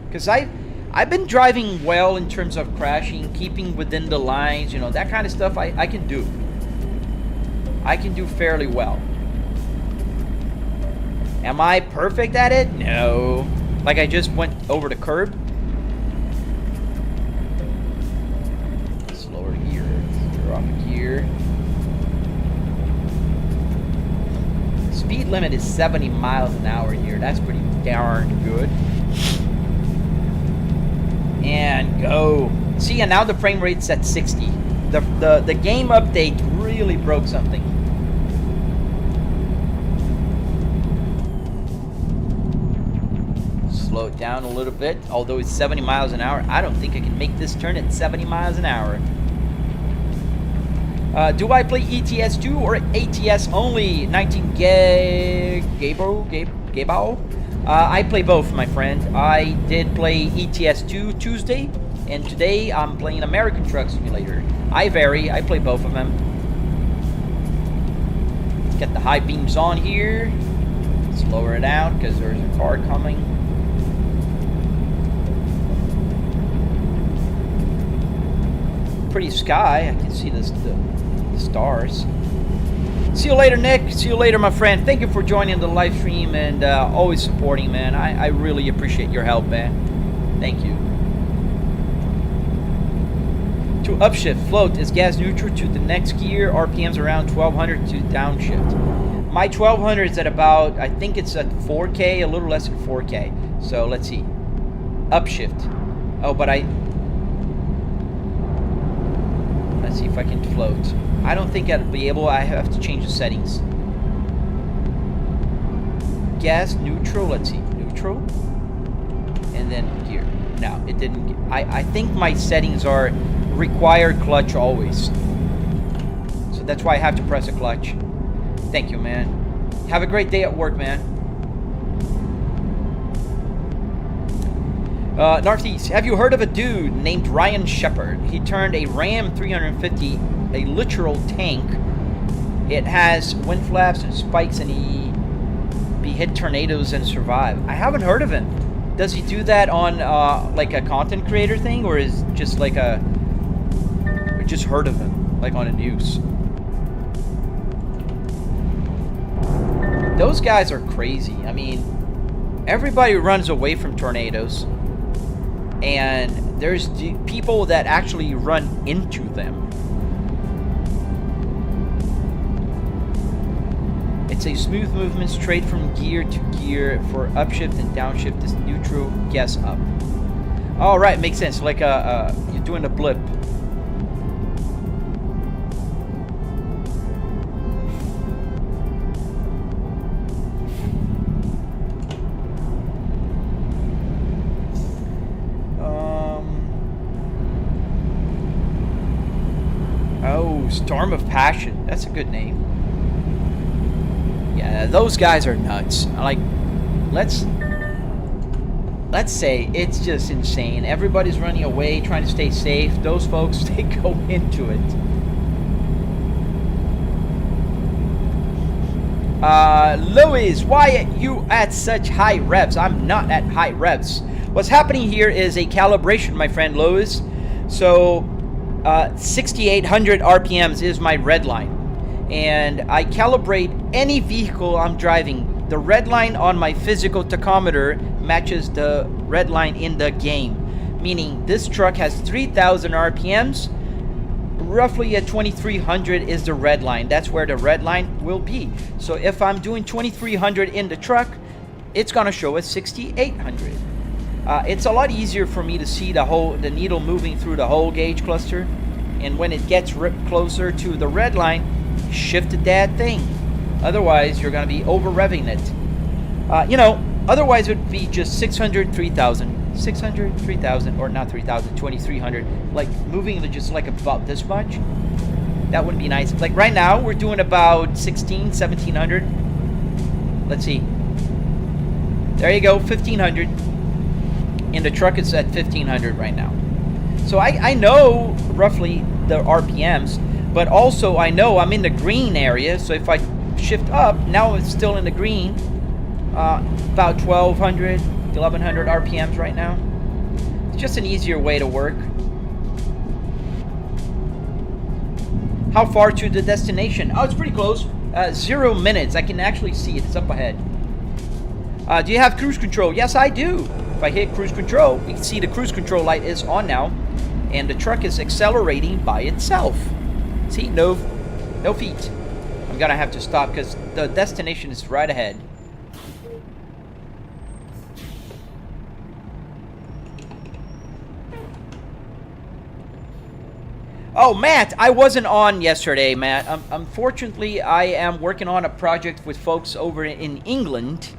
Because I've been driving well in terms of crashing, keeping within the lines, you know, that kind of stuff I can do. I can do fairly well. Am I perfect at it? No. Like I just went over the curb. Slower gear. Drop gear. Speed limit is 70 miles an hour here. That's pretty darn good. And go. See, and now the frame rate's at 60. The game update really broke something. Slow it down a little bit. Although it's 70 miles an hour, I don't think I can make this turn at 70 miles an hour. Do I play ETS2 or ATS only? 19 Gabo? I play both, my friend. I did play ETS2 Tuesday, and today I'm playing American Truck Simulator. I vary. I play both of them. Let's get the high beams on here. Let's lower it out because there's a car coming. Pretty sky. I can see the stars. See you later, Nick. See you later, my friend. Thank you for joining the live stream and always supporting, man. I really appreciate your help, man. Thank you. To upshift, float is gas neutral to the next gear. RPMs around 1200 to downshift. My 1200 is at about, I think it's at 4K, a little less than 4K. So let's see. Upshift. Oh, but let's see if I can float. I don't think I'd be able. I have to change the settings. Gas neutral. Let's see. Neutral. And then gear. No, it didn't. I think my settings are required clutch always. So that's why I have to press a clutch. Thank you, man. Have a great day at work, man. Northeast, have you heard of a dude named Ryan Shepard? He turned a Ram 350, a literal tank. It has wind flaps and spikes, and he hit tornadoes and survived. I haven't heard of him. Does he do that on like a content creator thing, or is just like a... I just heard of him, like on the news. Those guys are crazy. I mean, everybody runs away from tornadoes. And there's people that actually run into them. It's a smooth movement straight from gear to gear. For upshift and downshift is neutral, guess up. All right, makes sense. Like you're doing a blip. Storm of Passion. That's a good name. Yeah, those guys are nuts. Like, let's say it's just insane. Everybody's running away, trying to stay safe. Those folks, they go into it. Louis, why are you at such high revs? I'm not at high revs. What's happening here is a calibration, my friend Louis. So 6,800 RPMs is my red line, and I calibrate any vehicle I'm driving. The red line on my physical tachometer matches the red line in the game, meaning this truck has 3,000 RPMs. Roughly at 2,300 is the red line. That's where the red line will be. So if I'm doing 2,300 in the truck, it's gonna show as 6,800. It's a lot easier for me to see the needle moving through the whole gauge cluster, and when it gets closer to the red line, shift the dad thing. Otherwise, you're going to be over revving it. You know, otherwise it would be just 600, 3,000, 600, 3,000, or not 3,000, 2,300, like moving to just like about this much. That wouldn't be nice. Like right now, we're doing about 1,700. Let's see. There you go, 1500. And the truck is at 1500 right now. So I know roughly the RPMs, but also I know I'm in the green area. So if I shift up, now it's still in the green. About 1200, 1100 RPMs right now. It's just an easier way to work. How far to the destination? Oh, it's pretty close. 0 minutes. I can actually see it. It's up ahead. Do you have cruise control? Yes, I do. If I hit cruise control, you can see the cruise control light is on now, and the truck is accelerating by itself. See, no feet. I'm gonna have to stop because the destination is right ahead. Oh, Matt, I wasn't on yesterday, Matt. Unfortunately, I am working on a project with folks over in England,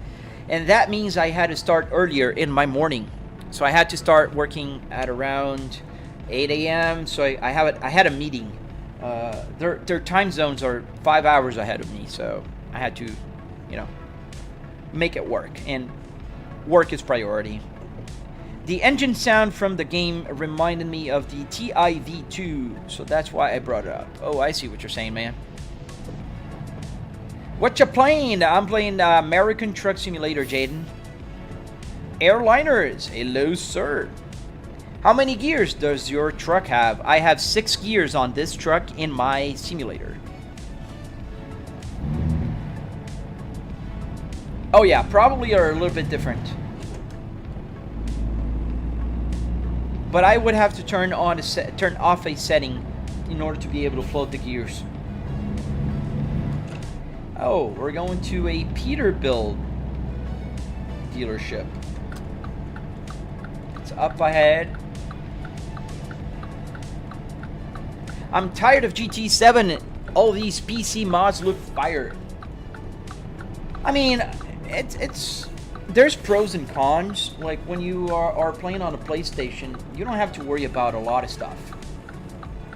and that means I had to start earlier in my morning. So I had to start working at around 8 a.m. So I had a meeting. Their time zones are 5 hours ahead of me, so I had to, make it work. And work is priority. The engine sound from the game reminded me of the TIV2, so that's why I brought it up. Oh, I see what you're saying, man. What you playing? I'm playing American Truck Simulator, Jaden. Airliners, hello, sir. How many gears does your truck have? I have 6 gears on this truck in my simulator. Oh yeah, probably are a little bit different. But I would have to turn off a setting in order to be able to float the gears. Oh, we're going to a Peterbilt dealership. It's up ahead. I'm tired of GT7. All these PC mods look fire. I mean, there's pros and cons. Like when you are playing on a PlayStation, you don't have to worry about a lot of stuff.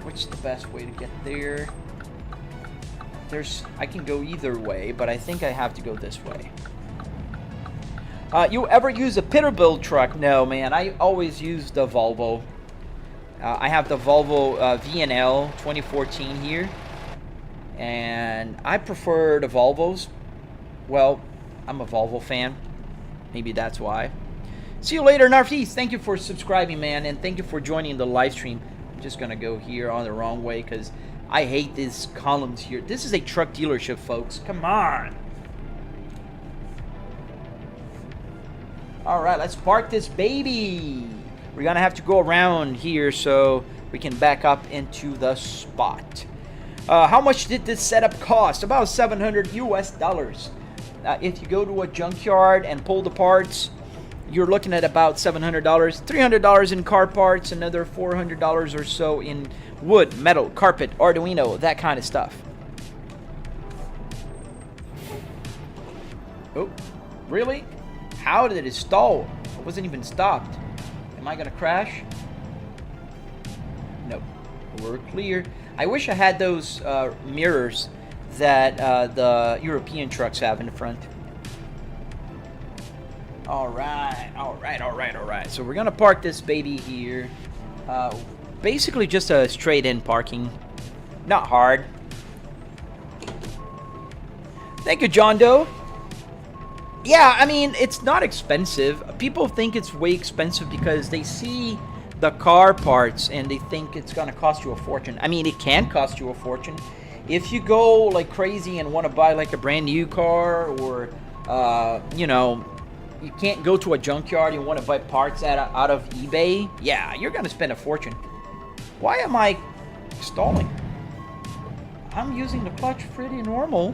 Which is the best way to get there? I can go either way, but I think I have to go this way. You ever use a Peterbilt truck? No, man. I always use the Volvo. I have the Volvo VNL 2014 here, and I prefer the Volvos. Well, I'm a Volvo fan. Maybe that's why. See you later, Narfis. Thank you for subscribing, man, and thank you for joining the live stream. I'm just gonna go here on the wrong way because I hate these columns here. This is a truck dealership, folks. Come on. All right, let's park this baby. We're gonna have to go around here so we can back up into the spot. How much did this setup cost? About $700 US. If you go to a junkyard and pull the parts, you're looking at about $700, $300 in car parts, another $400 or so in wood, metal, carpet, Arduino, that kind of stuff. Oh, really? How did it stall? It wasn't even stopped. Am I gonna crash? Nope, we're clear. I wish I had those mirrors that the European trucks have in the front. All right. So we're gonna park this baby here. Basically just a straight-in parking. Not hard. Thank you, John Doe. Yeah, I mean, it's not expensive. People think it's way expensive because they see the car parts and they think it's gonna cost you a fortune. I mean, it can cost you a fortune. If you go like crazy and want to buy like a brand new car, or you can't go to a junkyard, you want to buy parts out of eBay, yeah, you're gonna spend a fortune. Why am I stalling? I'm using the clutch pretty normal.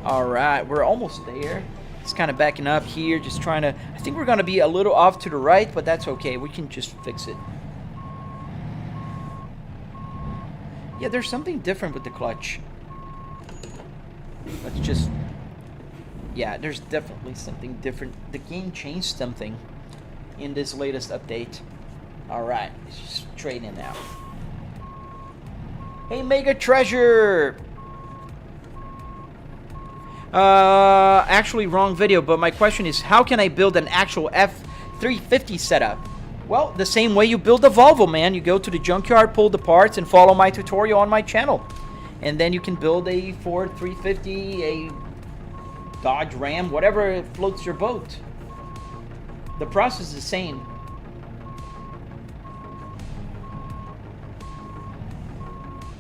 All right, we're almost there. It's kind of backing up here, just trying to, I think we're gonna be a little off to the right, but that's okay, we can just fix it. Yeah, there's something different with the clutch. Let's just... Yeah, there's definitely something different. The game changed something in this latest update. Alright, let's just trade in now. Hey, Mega Treasure! Actually, wrong video, but my question is, how can I build an actual F350 setup? Well, the same way you build a Volvo, man. You go to the junkyard, pull the parts, and follow my tutorial on my channel. And then you can build a Ford 350, a Dodge Ram, whatever floats your boat. The process is the same.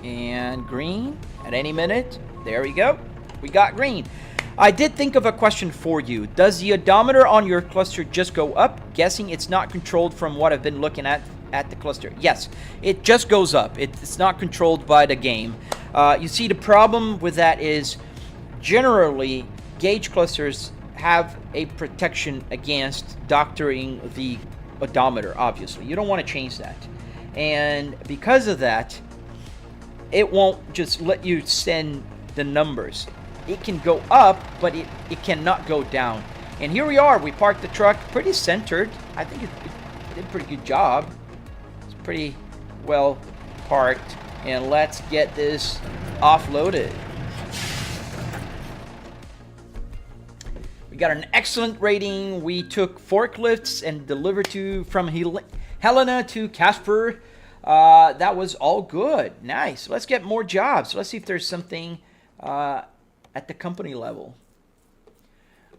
And green at any minute. There we go. We got green. I did think of a question for you. Does the odometer on your cluster just go up? Guessing it's not controlled from what I've been looking at the cluster. Yes, it just goes up. It's not controlled by the game. You see, the problem with that is generally gauge clusters have a protection against doctoring the odometer, obviously. You don't want to change that. And because of that, it won't just let you send the numbers. It can go up, but it cannot go down. And here we are. We parked the truck pretty centered. I think it did a pretty good job. It's pretty well parked. And let's get this offloaded. We got an excellent rating. We took forklifts and delivered from Helena to Casper. That was all good. Nice. Let's get more jobs. Let's see if there's something at the company level.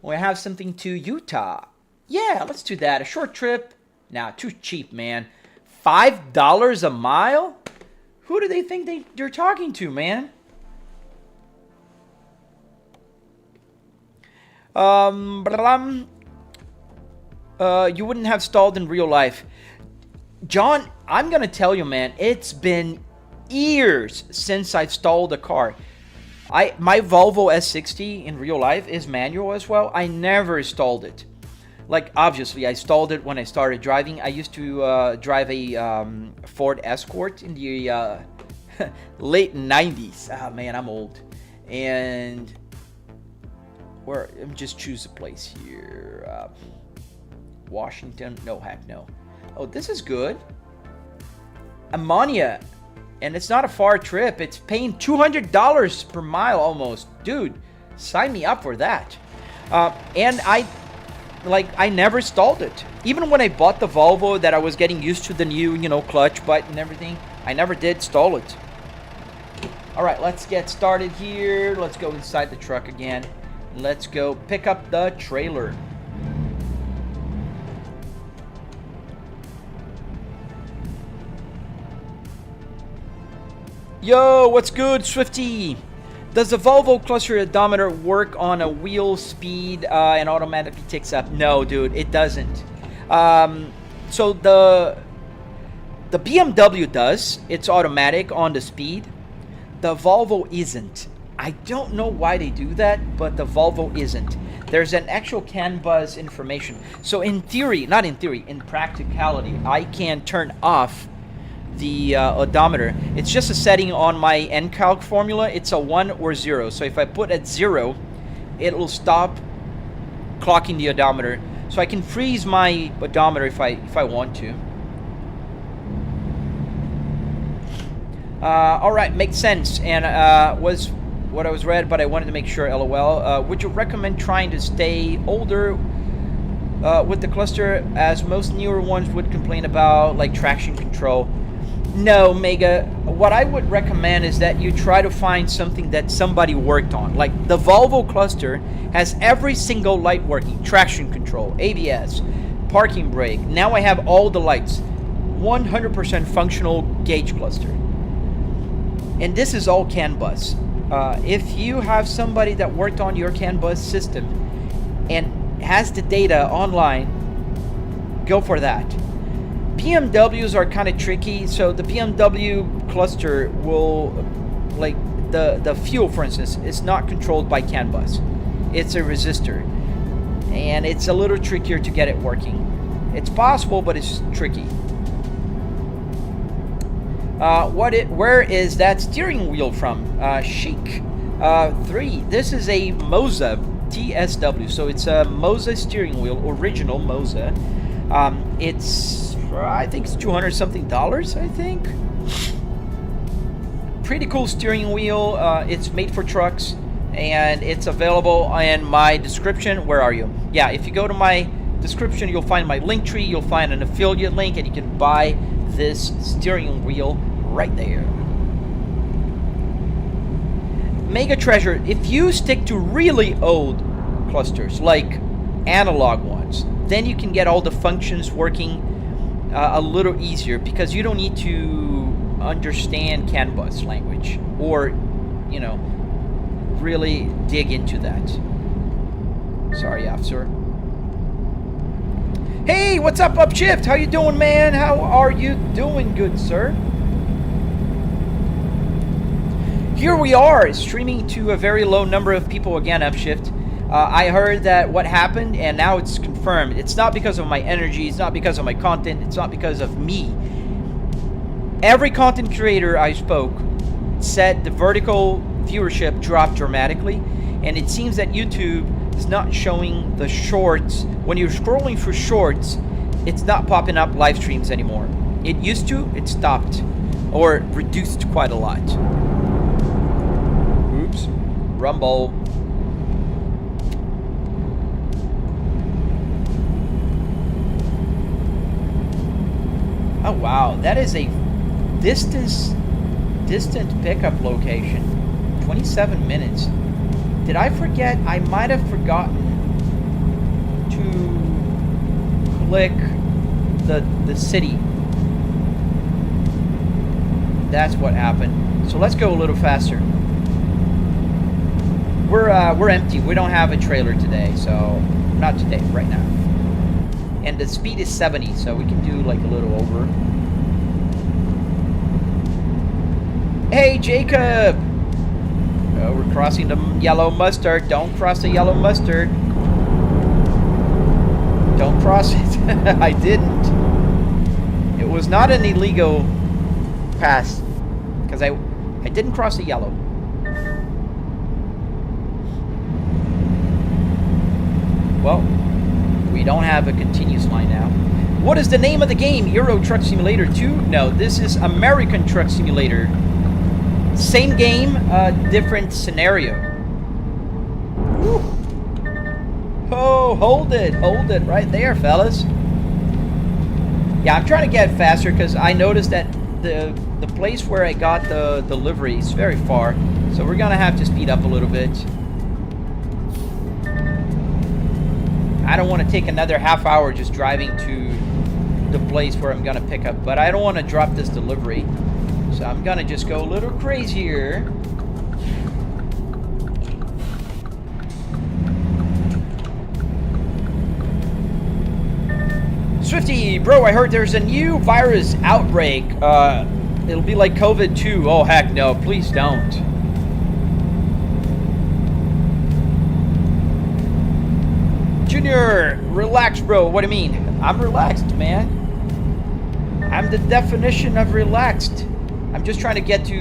We have something to Utah. Yeah, let's do that. A short trip. Nah, too cheap, man. $5 a mile? Who do they think they're talking to, man? You wouldn't have stalled in real life. John, I'm going to tell you, man, it's been years since I've stalled a car. My Volvo S60 in real life is manual as well. I never stalled it. Like, obviously, I stalled it when I started driving. I used to drive a Ford Escort in the late 90s. Ah, man, I'm old. And let me just choose a place here. Washington. No, heck no. Oh, this is good. Ammonia. And it's not a far trip. It's paying $200 per mile almost. Dude, sign me up for that. And I never stalled it. Even when I bought the Volvo that I was getting used to the new, clutch button and everything, I never did stall it. All right, let's get started here. Let's go inside the truck again. Let's go pick up the trailer. Yo, what's good, Swifty? Does the Volvo cluster odometer work on a wheel speed and automatically ticks up? No, dude, it doesn't. So the BMW does. It's automatic on the speed. The Volvo isn't. I don't know why they do that, but the Volvo isn't. There's an actual CAN bus information. So in theory, not in theory, in practicality, I can turn off the odometer. It's just a setting on my NCalc formula. It's a 1 or 0. So if I put at 0, it will stop clocking the odometer. So I can freeze my odometer if I want to. All right, makes sense. And was what I was read, but I wanted to make sure. LOL. Would you recommend trying to stay older with the cluster, as most newer ones would complain about, like traction control? No, Mega. What I would recommend is that you try to find something that somebody worked on. Like the Volvo cluster has every single light working. Traction control, ABS, parking brake. Now I have all the lights. 100% functional gauge cluster. And this is all CAN bus. If you have somebody that worked on your CAN bus system and has the data online, go for that. BMWs are kind of tricky. So the BMW cluster will, like the fuel, for instance, is not controlled by CAN bus. It's a resistor, and it's a little trickier to get it working. It's possible, but it's tricky. Where is that steering wheel from? Chic 3. This is a Moza TSW. So it's a Moza steering wheel, original Moza. It's, I think it's $200 something, I think. Pretty cool steering wheel. It's made for trucks. and it's available in my description. Where are you? Yeah, if you go to my description, you'll find my link tree, you'll find an affiliate link, and you can buy this steering wheel right there. Mega treasure, if you stick to really old clusters, like analog ones, then you can get all the functions working a little easier, because you don't need to understand CAN bus language or, you know, really dig into that. Sorry, officer. Hey, what's up, Upshift? How you doing, man? How are you doing, good sir? Here we are, streaming to a very low number of people again, Upshift. I heard that what happened, and now it's confirmed. It's not because of my energy, it's not because of my content, it's not because of me. Every content creator I spoke said the vertical viewership dropped dramatically, and it seems that YouTube is not showing the shorts. When you're scrolling through shorts, it's not popping up live streams anymore. It used to, it stopped, or reduced quite a lot. Oops, rumble. Oh wow, that is a distant pickup location. 27 minutes. Did I forget? I might have forgotten to click the city. That's what happened. So let's go a little faster. We're empty. We don't have a trailer today, so not today, right now. And the speed is 70, so we can do like a little over. Hey, Jacob! Oh, we're crossing the yellow mustard. Don't cross the yellow mustard. Don't cross it. I didn't. It was not an illegal pass, because I didn't cross the yellow. Well, we don't have a continuous line now. What is the name of the game? Euro Truck Simulator 2? No, this is American Truck Simulator. Same game, different scenario. Woo. Oh, hold it right there, fellas. Yeah, I'm trying to get faster because I noticed that the place where I got the delivery is very far, so we're gonna have to speed up a little bit. I don't want to take another half hour just driving to the place where I'm gonna pick up, but I don't want to drop this delivery, so I'm gonna just go a little crazier. Swifty, bro, I heard there's a new virus outbreak. It'll be like COVID too. Oh heck no, please don't. Junior, relax, bro. What do you mean? I'm relaxed, man. I'm the definition of relaxed. I'm just trying to get to,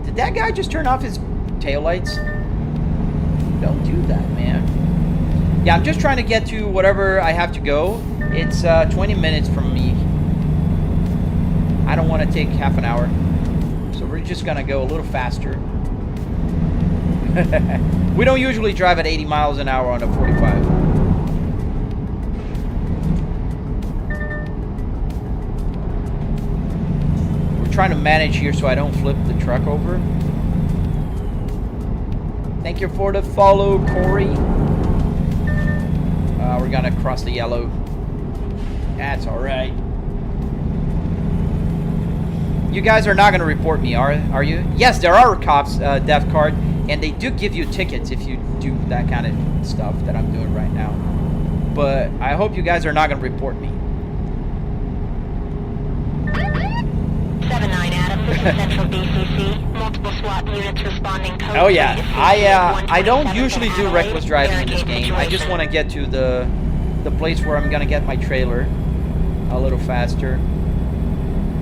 did that guy just turn off his taillights? Don't do that, man. Yeah, I'm just trying to get to whatever I have to go. It's 20 minutes from me. I don't want to take half an hour. So we're just going to go a little faster. We don't usually drive at 80 miles an hour on a 45. We're trying to manage here so I don't flip the truck over. Thank you for the follow, Corey. We're gonna cross the yellow. That's alright. You guys are not gonna report me, are you? Yes, there are cops, Death Card. And they do give you tickets if you do that kind of stuff that I'm doing right now. But I hope you guys are not going to report me. 7-9 Adam, this is Central DCC. Multiple SWAT units responding. Oh yeah, I don't usually do reckless driving in this game. I just want to get to the place where I'm going to get my trailer a little faster.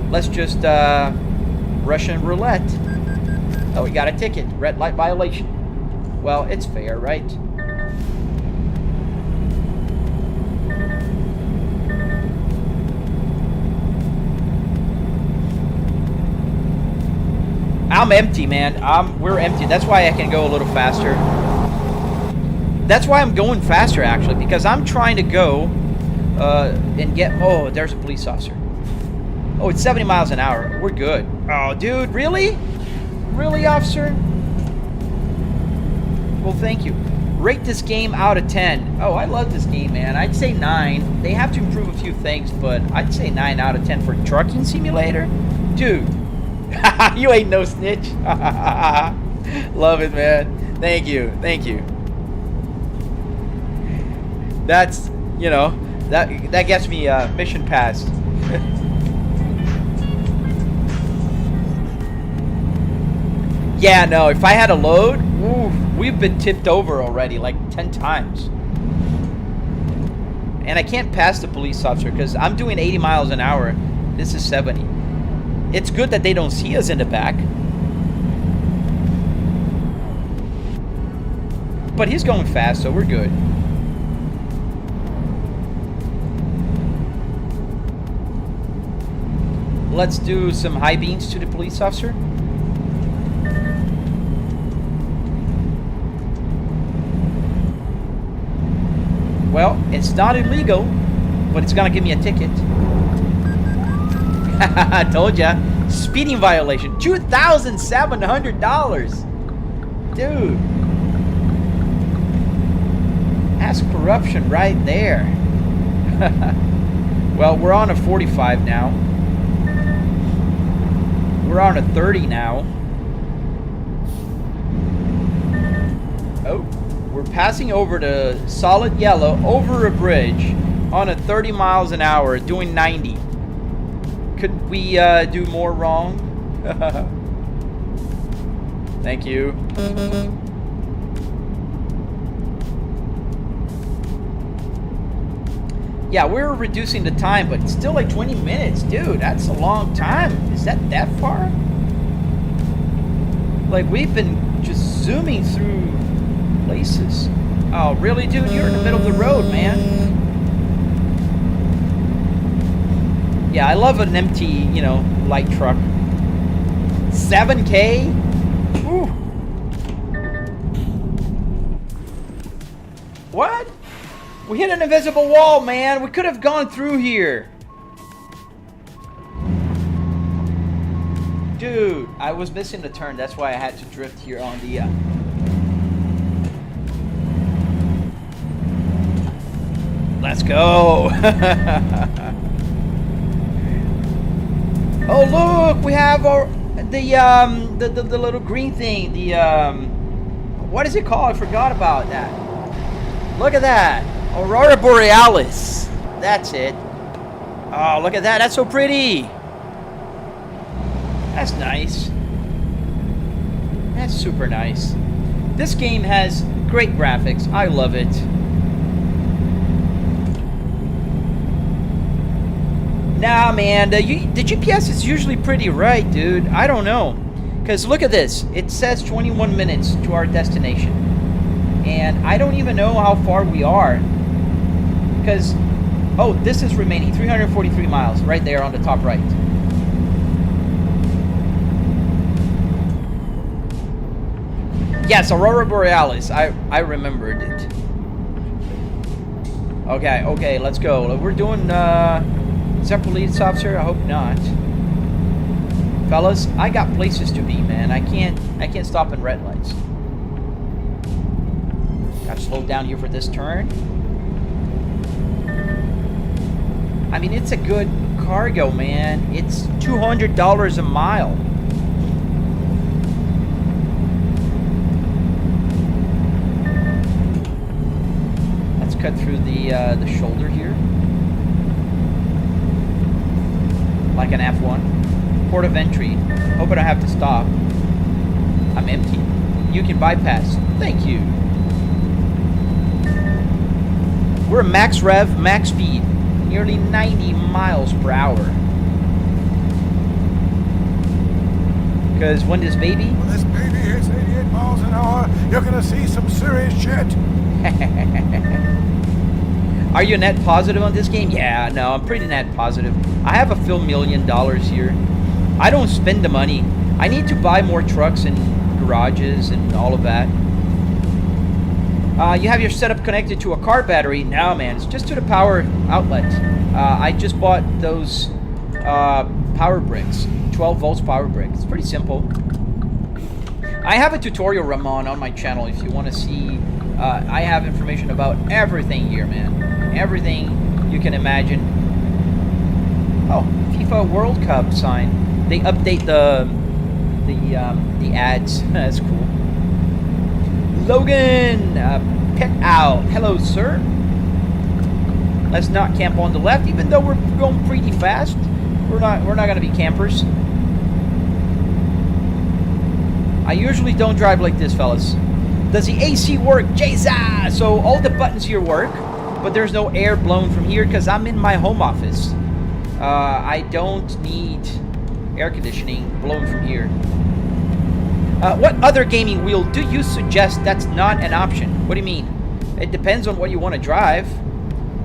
Let's just Russian roulette. Oh, we got a ticket. Red light violation. Well, it's fair, right? I'm empty, man. We're empty. That's why I can go a little faster. That's why I'm going faster, actually, because I'm trying to go and get... Oh, there's a police officer. Oh, it's 70 miles an hour. We're good. Oh, dude, really? Really, officer? Well, thank you. Rate this game out of 10. Oh, I love this game, man. I'd say 9. They have to improve a few things, but I'd say 9 out of 10 for trucking simulator. Dude, you ain't no snitch. Love it, man. Thank you. Thank you. That's, you know, that gets me mission passed. Yeah, no, if I had a load, ooh, we've been tipped over already like 10 times. And I can't pass the police officer because I'm doing 80 miles an hour. This is 70. It's good that they don't see us in the back. But he's going fast, so we're good. Let's do some high beams to the police officer. Well, it's not illegal, but it's gonna give me a ticket. I told ya. Speeding violation. $2,700. Dude. That's corruption right there. Well, we're on a 45 now. We're on a 30 now. Oh. We're passing over the solid yellow over a bridge on a 30 miles an hour doing 90. Could we do more wrong? Thank you. Yeah, we're reducing the time, but it's still like 20 minutes. Dude, that's a long time. Is that far? Like, we've been just zooming through places. Oh, really, dude? You're in the middle of the road, man. Yeah, I love an empty, you know, light truck. 7K? Ooh. What? We hit an invisible wall, man. We could have gone through here. Dude, I was missing the turn. That's why I had to drift here on the... Let's go. Oh, look, we have our the little green thing. The what is it called? I forgot about that. Look at that. Aurora Borealis. That's it. Oh, look at that. That's so pretty. That's nice. That's super nice. This game has great graphics. I love it. Nah, man, the GPS is usually pretty right, dude. I don't know. Because look at this. It says 21 minutes to our destination. And I don't even know how far we are. Because, oh, this is remaining 343 miles right there on the top right. Yes, Aurora Borealis. I remembered it. Okay, let's go. We're doing, is that police officer? I hope not. Fellas, I got places to be, man. I can't stop in red lights. Gotta slow down here for this turn. I mean, it's a good cargo, man. It's $200 a mile. Let's cut through the shoulder here. Like an F1. Port of entry. Hope I don't have to stop. I'm empty. You can bypass. Thank you. We're max rev, max speed. Nearly 90 miles per hour. Because when this baby... When this baby hits 88 miles an hour, you're gonna see some serious shit. Are you net positive on this game? Yeah, no, I'm pretty net positive. I have a few $1 million here. I don't spend the money. I need to buy more trucks and garages and all of that. You have your setup connected to a car battery. No, man, it's just to the power outlet. I just bought those power bricks, 12 volts power brick. It's pretty simple. I have a tutorial, Ramon, on my channel if you want to see. I have information about everything here, man. Everything you can imagine. Oh, FIFA World Cup sign. They update the ads. That's cool. Logan, pet out. Hello, sir. Let's not camp on the left, even though we're going pretty fast. We're not gonna be campers. I usually don't drive like this, fellas. Does the AC work? Jesus! So all the buttons here work, but there's no air blown from here because I'm in my home office. I don't need air conditioning blown from here. What other gaming wheel do you suggest that's not an option? What do you mean? It depends on what you want to drive.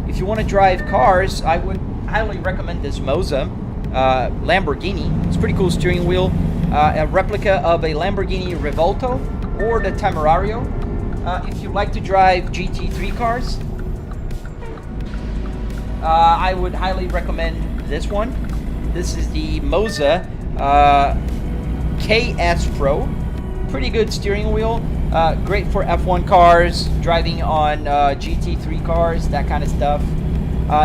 If you want to drive cars, I would highly recommend this Moza Lamborghini. It's a pretty cool steering wheel. A replica of a Lamborghini Revolto or the Temerario. If you like to drive GT3 cars, I would highly recommend this one. This is the Moza KS Pro. Pretty good steering wheel. Great for F1 cars, driving on GT3 cars, that kind of stuff.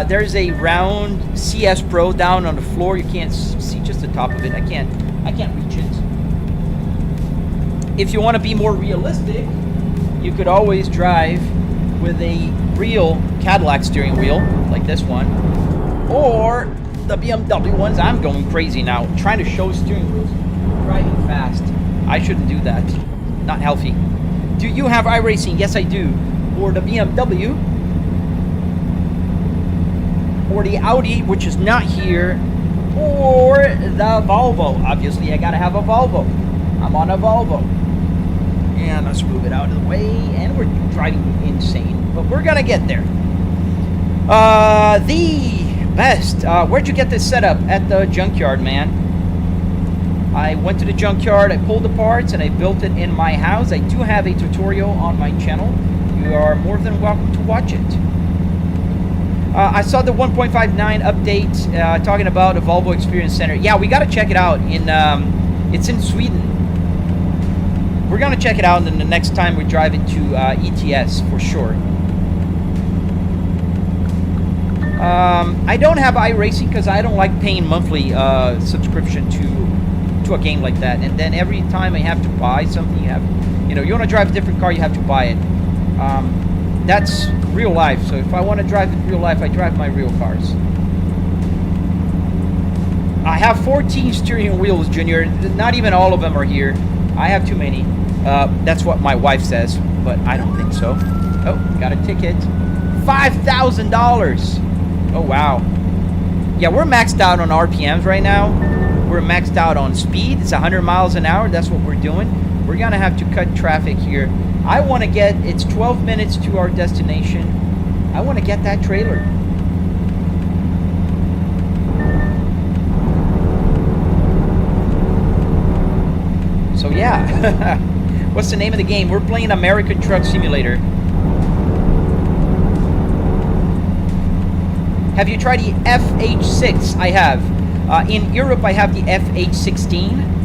There's a round CS Pro down on the floor. You can't see just the top of it. I can't reach it. If you want to be more realistic, you could always drive with a real Cadillac steering wheel, like this one, or the BMW ones. I'm going crazy now, trying to show steering wheels, driving fast. I shouldn't do that. Not healthy. Do you have iRacing? Yes, I do. Or the BMW, or the Audi, which is not here, or the Volvo. Obviously, I gotta have a Volvo. I'm on a Volvo. And let's move it out of the way. And we're driving insane, but we're gonna get there. The best. Where'd you get this set up? At the Junkyard, man. I went to the Junkyard, I pulled the parts, and I built it in my house. I do have a tutorial on my channel. You are more than welcome to watch it. I saw the 1.59 update talking about a Volvo Experience Center. Yeah, we got to check it out. It's in Sweden. We're going to check it out the next time we drive into ETS for sure. I don't have iRacing because I don't like paying monthly subscription to a game like that. And then every time I have to buy something, you want to drive a different car, you have to buy it. That's real life. So if I want to drive in real life, I drive my real cars. I have 14 steering wheels, Junior. Not even all of them are here. I have too many. That's what my wife says, but I don't think so. Oh, got a ticket. $5,000. Oh, wow. Yeah, we're maxed out on RPMs right now. We're maxed out on speed. It's 100 miles an hour. That's what we're doing. We're going to have to cut traffic here. I want to get, it's 12 minutes to our destination. I want to get that trailer. So yeah, what's the name of the game? We're playing American Truck Simulator. Have you tried the FH6? I have. In Europe, I have the FH16.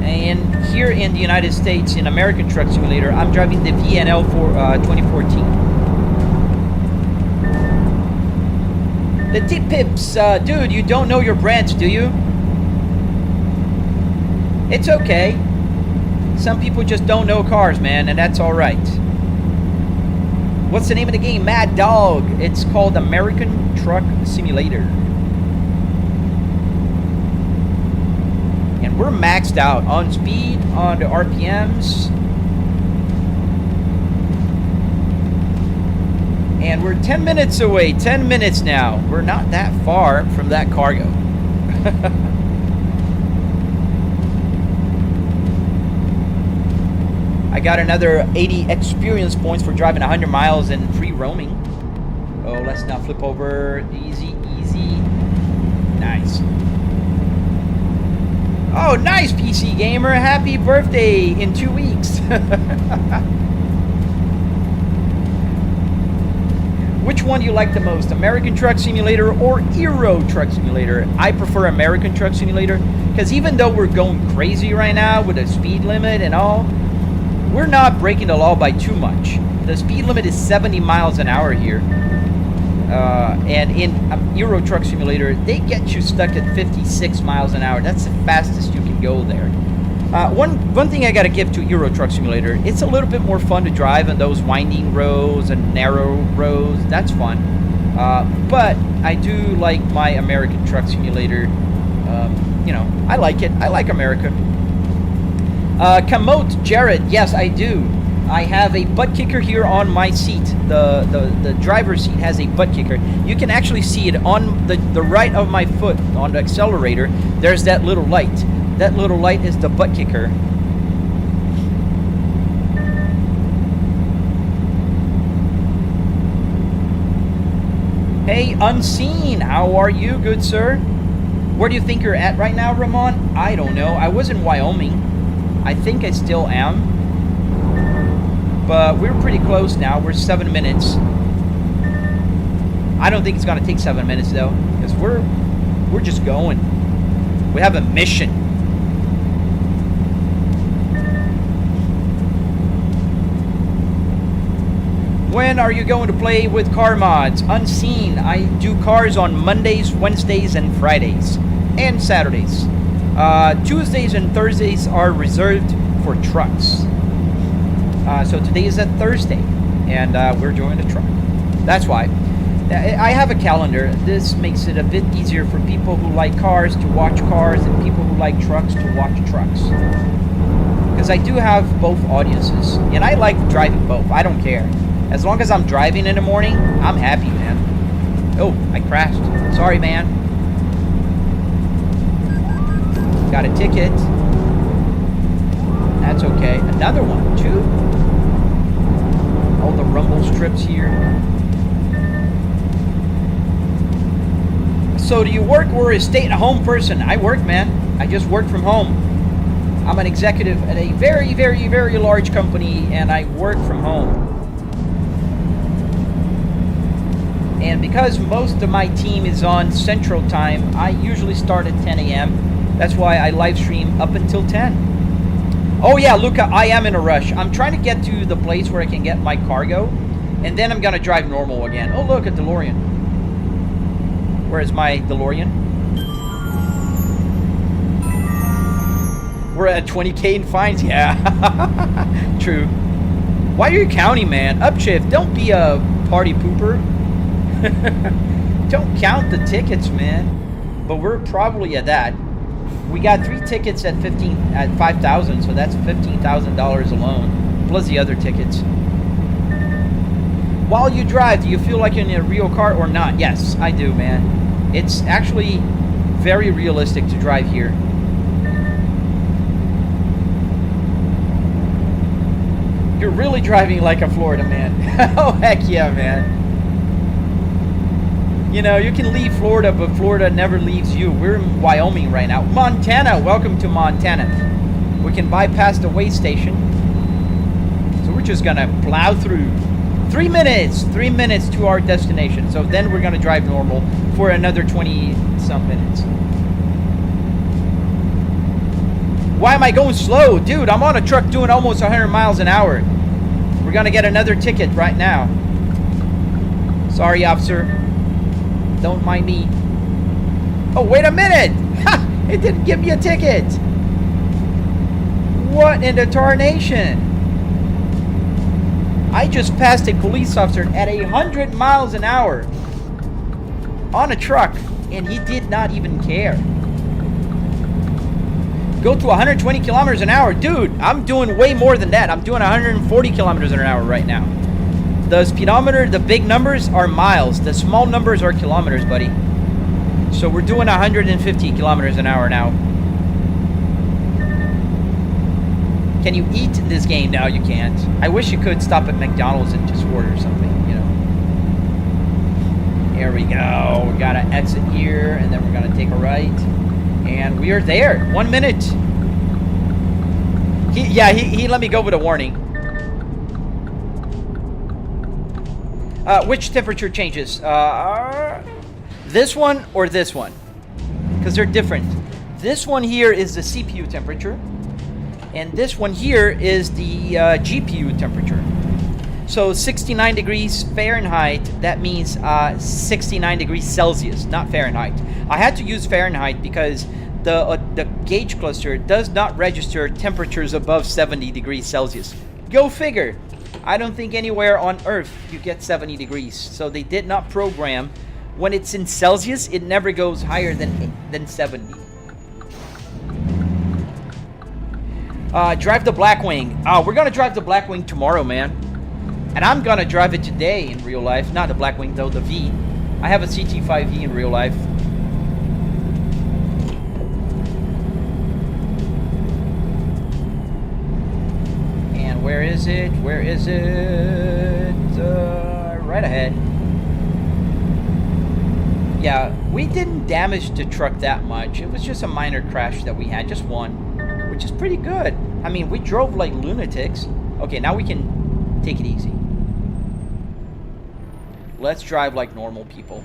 And here in the United States, in American Truck Simulator, I'm driving the VNL for 2014. The Tip Pips, dude, you don't know your brands, do you? It's okay. Some people just don't know cars, man, and that's alright. What's the name of the game? Mad Dog. It's called American Truck Simulator. And we're maxed out on speed, on the RPMs. And we're 10 minutes away. 10 minutes now. We're not that far from that cargo. I got another 80 experience points for driving 100 miles and free roaming. Oh, let's not flip over. Easy, easy. Nice. Oh, nice, PC Gamer. Happy birthday in 2 weeks. Which one do you like the most, American Truck Simulator or Euro Truck Simulator? I prefer American Truck Simulator because even though we're going crazy right now with the speed limit and all, we're not breaking the law by too much. The speed limit is 70 miles an hour here. And in Euro Truck Simulator, they get you stuck at 56 miles an hour. That's the fastest you can go there. One thing I gotta give to Euro Truck Simulator, it's a little bit more fun to drive on those winding roads and narrow roads. That's fun. But I do like my American Truck Simulator. You know, I like it. I like America. Commute, Jared, yes, I do. I have a butt kicker here on my seat. The driver's seat has a butt kicker. You can actually see it on the right of my foot on the accelerator. There's that little light. That little light is the butt kicker. Hey, Unseen, how are you, good sir? Where do you think you're at right now, Ramon? I don't know. I was in Wyoming. I think I still am. But we're pretty close now. We're 7 minutes. I don't think it's gonna take 7 minutes though, because we're just going. We have a mission. When are you going to play with car mods? Unseen. I do cars on Mondays, Wednesdays, and Fridays, and Saturdays. Tuesdays and Thursdays are reserved for trucks. So today is a Thursday, and we're doing a truck. That's why. I have a calendar. This makes it a bit easier for people who like cars to watch cars and people who like trucks to watch trucks. Because I do have both audiences, and I like driving both. I don't care. As long as I'm driving in the morning, I'm happy, man. Oh, I crashed. Sorry, man. Got a ticket. That's okay. Another one, too. All the rumble strips here. So do you work or a stay-at-home person? I work, man. I just work from home. I'm an executive at a very, very, very large company, and I work from home. And because most of my team is on Central Time, I usually start at 10 a.m. That's why I live stream up until 10. Oh yeah, Luca, I am in a rush. I'm trying to get to the place where I can get my cargo, and then I'm gonna drive normal again. Oh look, a DeLorean. Where's my DeLorean? We're at 20K in fines, yeah. True. Why are you counting, man? Upshift, don't be a party pooper. Don't count the tickets, man. But we're probably at that. We got 3 tickets at 5,000, so that's $15,000 alone, plus the other tickets. While you drive, do you feel like you're in a real car or not? Yes, I do, man. It's actually very realistic to drive here. You're really driving like a Florida man. Oh, heck yeah, man. You know, you can leave Florida, but Florida never leaves you. We're in Wyoming right now. Montana, welcome to Montana. We can bypass the way station. So we're just gonna plow through. 3 minutes to our destination. So then we're gonna drive normal for another 20-some minutes. Why am I going slow? Dude, I'm on a truck doing almost 100 miles an hour. We're gonna get another ticket right now. Sorry, officer. Don't mind me. Oh, wait a minute! Ha! It didn't give me a ticket! What in the tarnation? I just passed a police officer at 100 miles an hour on a truck, and he did not even care. Go to 120 kilometers an hour. Dude, I'm doing way more than that. I'm doing 140 kilometers an hour right now. The speedometer, the big numbers are miles. The small numbers are kilometers, buddy. So we're doing 150 kilometers an hour now. Can you eat this game? No, you can't. I wish you could stop at McDonald's and just order something, you know. Here we go. We gotta exit here, and then we're gonna take a right. And we are there. 1 minute. He let me go with a warning. Which temperature changes? This one or this one? Because they're different. This one here is the CPU temperature. And this one here is the GPU temperature. So 69 degrees Fahrenheit, that means 69 degrees Celsius, not Fahrenheit. I had to use Fahrenheit because the gauge cluster does not register temperatures above 70 degrees Celsius. Go figure. I don't think anywhere on Earth you get 70 degrees. So they did not program. When it's in Celsius, it never goes higher than 70. Drive the Blackwing. We're gonna drive the Blackwing tomorrow, man. And I'm gonna drive it today in real life. Not the Blackwing though, the V. I have a CT5V in real life. And where is it? Where is it? Right ahead. Yeah, we didn't damage the truck that much. It was just a minor crash that we had, just one, which is pretty good. I mean, we drove like lunatics. Okay, now we can take it easy. Let's drive like normal people.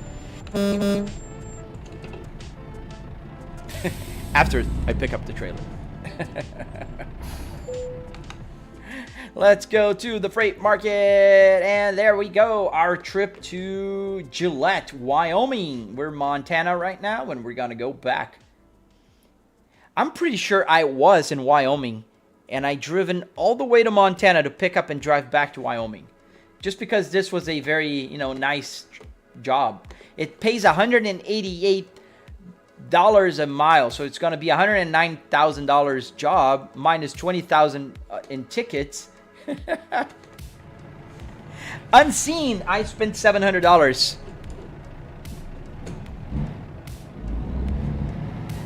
After I pick up the trailer. Let's go to the freight market. And there we go. Our trip to Gillette, Wyoming. We're in Montana right now, and we're going to go back. I'm pretty sure I was in Wyoming, and I driven all the way to Montana to pick up and drive back to Wyoming. Just because this was a very, nice job. It pays $188 a mile, so it's going to be $109,000 job minus $20,000 in tickets. Unseen, I spent $700.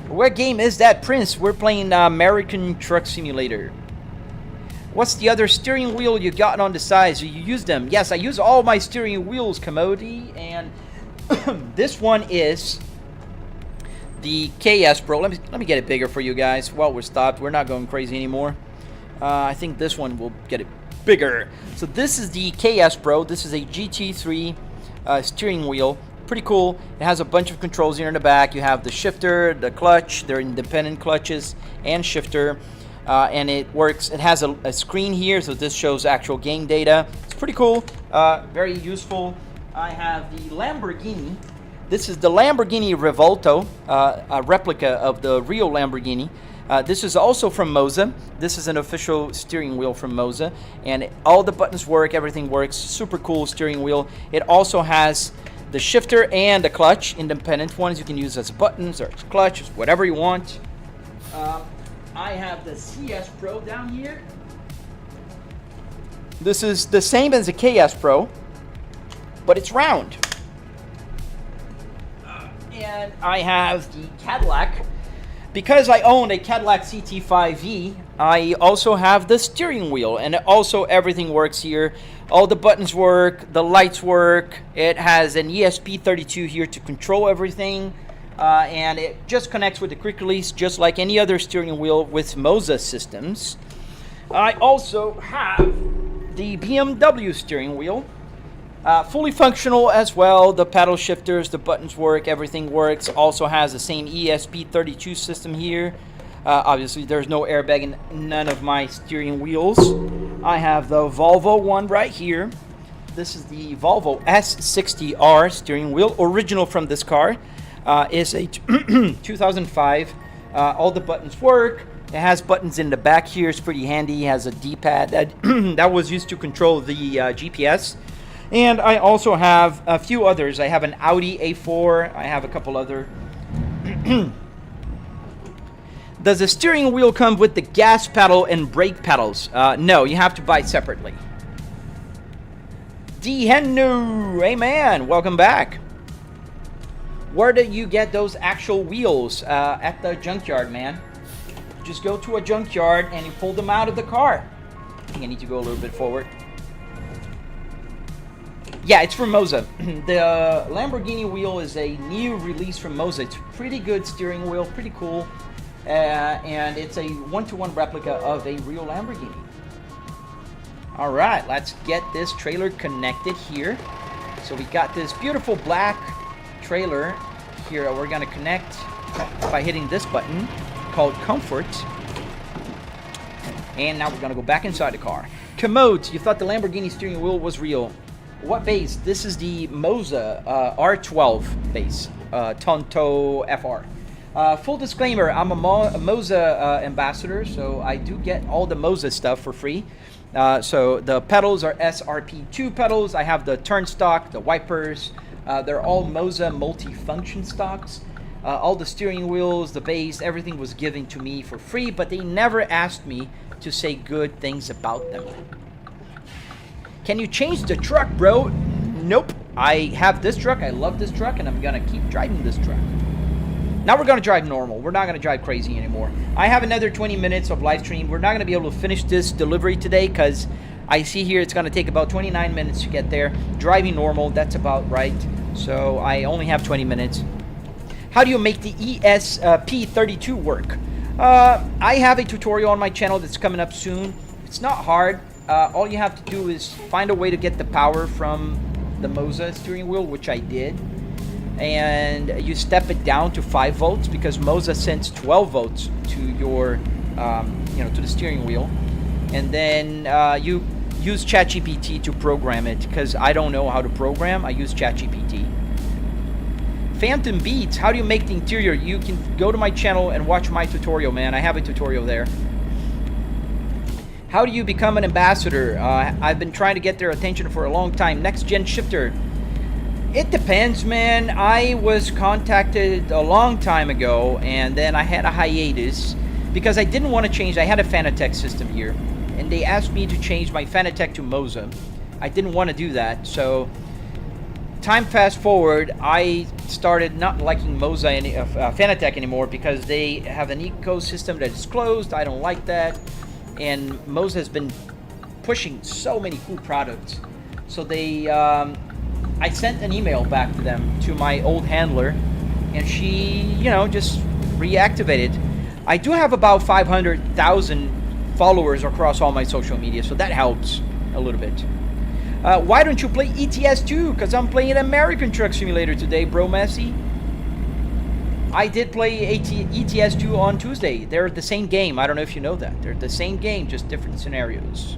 What game is that, Prince? We're playing American Truck Simulator. What's the other steering wheel you got on the sides? You use them? Yes, I use all my steering wheels, Commodity, and this one is the KS Pro. Let me get it bigger for you guys while we're stopped. We're not going crazy anymore. I think this one will get it bigger. So this is the KS Pro. This is a GT3 steering wheel. Pretty cool. It has a bunch of controls here in the back. You have the shifter, the clutch. They're independent clutches and shifter. And it works. It has a screen here, so this shows actual game data. It's pretty cool. Very useful. I have the Lamborghini. This is the Lamborghini Revolto, a replica of the real Lamborghini. This is also from Moza. This is an official steering wheel from Moza, and all the buttons work. Everything works. Super cool steering wheel. It also has the shifter and the clutch, independent ones. You can use as buttons or as clutch, whatever you want. I have the CS Pro down here. This is the same as the KS Pro, but it's round. And I have the Cadillac. Because I own a Cadillac CT5V, I also have the steering wheel, and also everything works here. All the buttons work, the lights work. It has an ESP32 here to control everything. And it just connects with the quick release just like any other steering wheel with Moza systems. I also have the BMW steering wheel, fully functional as well. The paddle shifters, the buttons work, everything works. Also has the same ESP32 system here. Obviously there's no airbag in none of my steering wheels. I have the Volvo one right here. This is the Volvo S60R steering wheel, original from this car. Is a 2005. All the buttons work. It has buttons in the back here. It's pretty handy. It has a D-pad that was used to control the GPS. And I also have a few others. I have an Audi A4. I have a couple other. Does the steering wheel come with the gas pedal and brake pedals? No, you have to buy separately. D-Henu, hey man, welcome back. Where do you get those actual wheels? At the junkyard, man. Just go to a junkyard and you pull them out of the car. I think I need to go a little bit forward. Yeah, it's from Moza. The Lamborghini wheel is a new release from Moza. It's pretty good steering wheel, pretty cool. And it's a one-to-one replica of a real Lamborghini. All right, let's get this trailer connected here. So we got this beautiful black trailer here. We're gonna connect by hitting this button called Comfort. And now we're gonna go back inside the car. Commute, you thought the Lamborghini steering wheel was real. What base? This is the Moza R12 base, Tonto FR. Full disclaimer, I'm a Moza ambassador, so I do get all the Moza stuff for free. So the pedals are SRP2 pedals. I have the turn stock, the wipers. They're all Moza multi-function stocks. All the steering wheels, the base, everything was given to me for free, but they never asked me to say good things about them. Can you change the truck, bro? Nope. I have this truck. I love this truck, and I'm gonna keep driving this truck. Now we're gonna drive normal. We're not gonna drive crazy anymore. I have another 20 minutes of live stream. We're not gonna be able to finish this delivery today because I see here it's gonna take about 29 minutes to get there. Driving normal, that's about right. So I only have 20 minutes. How do you make the ESP32 work? I have a tutorial on my channel that's coming up soon. It's not hard. All you have to do is find a way to get the power from the Moza steering wheel, which I did. And you step it down to 5 volts because Moza sends 12 volts to your, to the steering wheel. And then you use ChatGPT to program it because I don't know how to program. I use ChatGPT. Phantom Beats, how do you make the interior? You can go to my channel and watch my tutorial, man. I have a tutorial there. How do you become an ambassador? I've been trying to get their attention for a long time. Next Gen Shifter. It depends, man. I was contacted a long time ago, and then I had a hiatus because I didn't want to change. I had a Fanatec system here, and they asked me to change my Fanatec to Moza. I didn't want to do that, so time fast forward, I started not liking Moza Fanatec anymore because they have an ecosystem that is closed. I don't like that. And Moza has been pushing so many cool products. So they, I sent an email back to them, to my old handler, and she, just reactivated. I do have about 500,000 followers across all my social media, so that helps a little bit. Why don't you play ETS2? Because I'm playing American Truck Simulator today, bro, Messi. I did play ETS2 on Tuesday. They're the same game. I don't know if you know that. They're the same game, just different scenarios.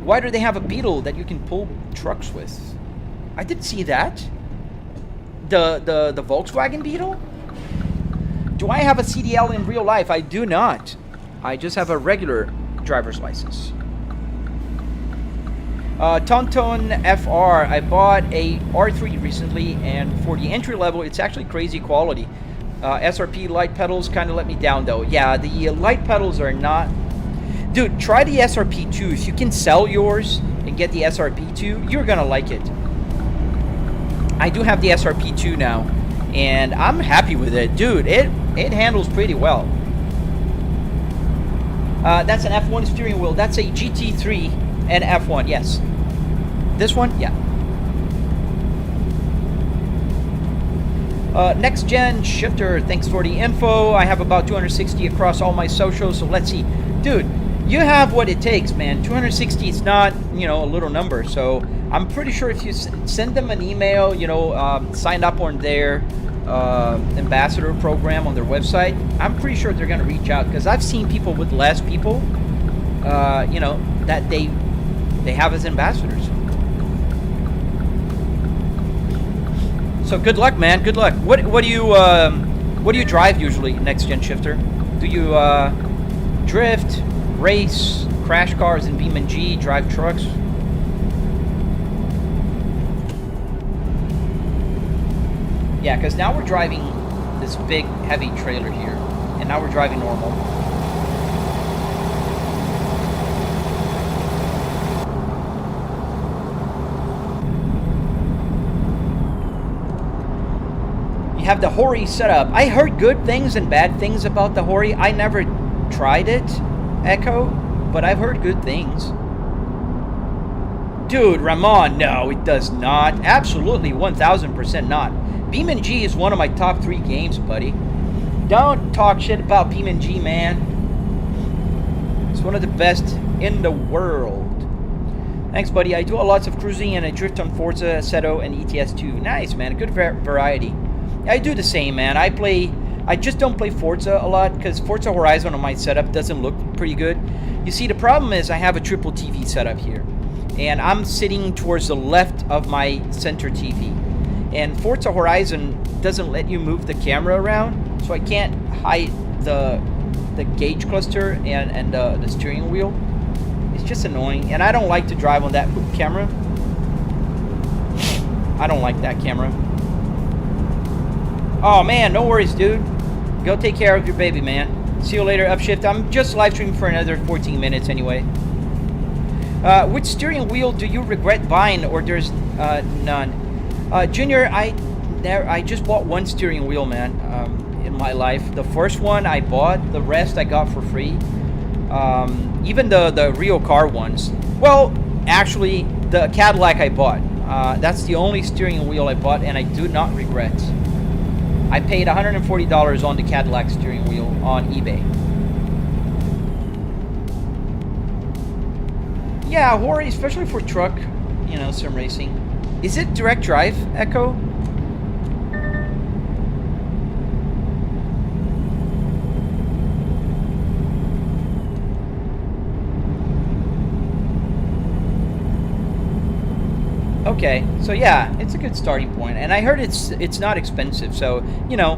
Why do they have a Beetle that you can pull trucks with? I didn't see that. The Volkswagen Beetle? Do I have a CDL in real life? I do not. I just have a regular driver's license. Tonton FR, I bought a R3 recently, and for the entry level, it's actually crazy quality. SRP light pedals kind of let me down though. Yeah, the light pedals are not... Dude, try the SRP2. If you can sell yours and get the SRP2, you're gonna like it. I do have the SRP2 now, and I'm happy with it. Dude, it handles pretty well. That's an F1 steering wheel. That's a GT3 and F1, yes. This one, yeah. Next Gen Shifter, thanks for the info. I have about 260 across all my socials, so let's see. Dude, you have what it takes, man. 260 is not, a little number, so I'm pretty sure if you send them an email, sign up on their ambassador program on their website, I'm pretty sure they're going to reach out, because I've seen people with less people, that they have as ambassadors. So good luck, man. Good luck. What do you drive usually, Next Gen Shifter? Do you drift, race, crash cars in BeamNG, drive trucks? Yeah, because now we're driving this big, heavy trailer here, and now we're driving normal. Have the Hori set up. I heard good things and bad things about the Hori. I never tried it, Echo, but I've heard good things. Dude, Ramon, no, it does not. Absolutely, 1000% not. BeamNG is one of my top 3 games, buddy. Don't talk shit about BeamNG, man. It's one of the best in the world. Thanks, buddy. I do lots of cruising and I drift on Forza, Assetto, and ETS2. Nice, man. A good variety. I do the same, man. I just don't play Forza a lot because Forza Horizon on my setup doesn't look pretty good. You see, the problem is I have a triple TV setup here. And I'm sitting towards the left of my center TV. And Forza Horizon doesn't let you move the camera around, so I can't hide the gauge cluster and the steering wheel. It's just annoying, and I don't like to drive on that camera. I don't like that camera. Oh man, no worries, dude. Go take care of your baby, man. See you later, Upshift. I'm just live streaming for another 14 minutes anyway. Which steering wheel do you regret buying, or there's none? Junior, I just bought one steering wheel, man, in my life. The first one I bought, the rest I got for free. Even the real car ones. Well, actually, the Cadillac I bought. That's the only steering wheel I bought, and I do not regret. I paid $140 on the Cadillac steering wheel on eBay. Yeah, Hori, especially for truck, you know, sim racing. Is it direct drive, Echo? Okay, so yeah, it's a good starting point, and I heard it's not expensive. So you know,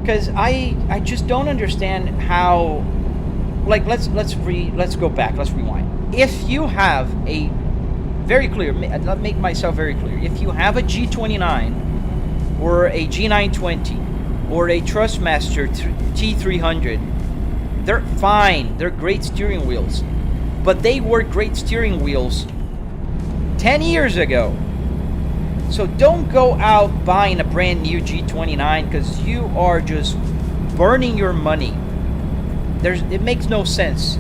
because I just don't understand how. Like let's go back. Let's rewind. If you have a very clear, I'll make myself very clear. If you have a G29 or a G920 or a Trustmaster T300, they're fine. They're great steering wheels, but they were great steering wheels 10 years ago. So don't go out buying a brand new G29 because you are just burning your money. It makes no sense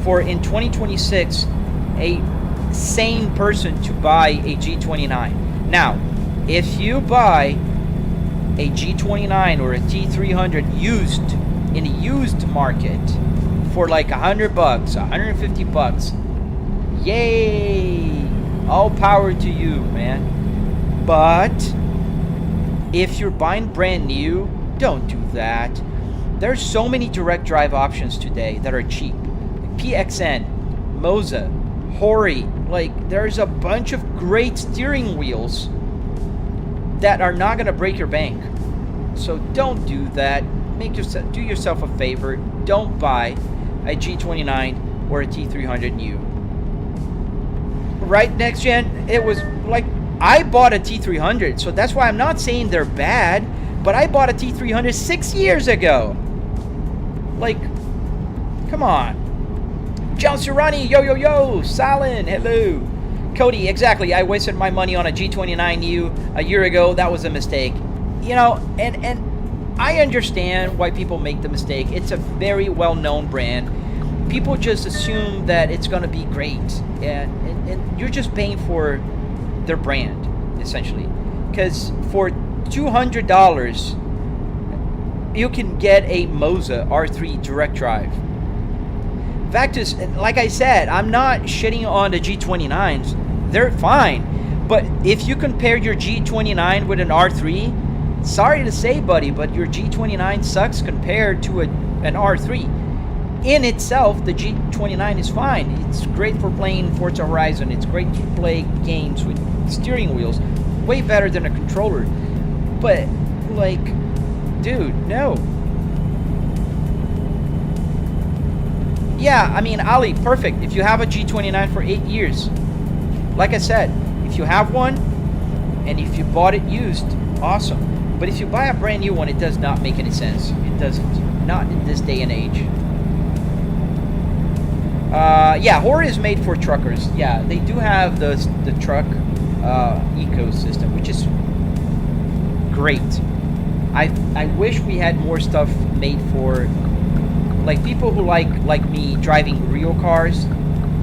for in 2026 a sane person to buy a G29. Now, if you buy a G29 or a T300 used in a used market for like $100, $150, yay! All power to you, man. But if you're buying brand new, don't do that. There's so many direct drive options today that are cheap. PXN, Moza, Hori, like there's a bunch of great steering wheels that are not gonna break your bank. So don't do that. Do yourself a favor. Don't buy a G29 or a T300 new. Right, next gen, it was like I bought a T300, so that's why I'm not saying they're bad, but I bought a T300 6 years ago. Like, come on. John Surani, yo, Salin, hello. Cody, exactly, I wasted my money on a G29 new a year ago. That was a mistake. You know, and I understand why people make the mistake. It's a very well-known brand. People just assume that it's going to be great, and you're just paying for their brand, essentially. Because for $200, you can get a Moza R3 direct drive. Fact is, like I said, I'm not shitting on the G29s. They're fine. But if you compare your G29 with an R3, sorry to say, buddy, but your G29 sucks compared to an R3. In itself, the G29 is fine. It's great for playing Forza Horizon. It's great to play games with steering wheels. Way better than a controller. But, like, dude, no. Yeah, I mean, Ali, perfect. If you have a G29 for 8 years, like I said, if you have one, and if you bought it used, awesome. But if you buy a brand new one, it does not make any sense. It doesn't. Not in this day and age. Yeah, Hori is made for truckers. Yeah, they do have the truck ecosystem, which is great. I wish we had more stuff made for like people who like me driving real cars,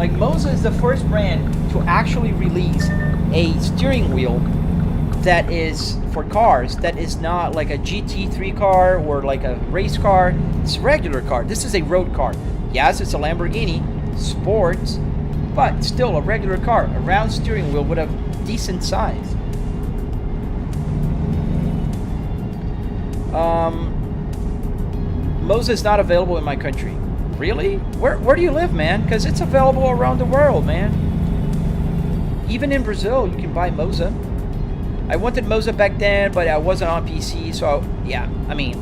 Like Moza is the first brand to actually release a steering wheel that is for cars, that is not like a GT3 car or like a race car. It's a regular car. This is a road car. Yes, it's a Lamborghini Sports, but still a regular car. A round steering wheel with a decent size. Moza is not available in my country. Really? Where do you live, man? Because it's available around the world, man. Even in Brazil, you can buy Moza. I wanted Moza back then, but I wasn't on PC, so yeah, I mean,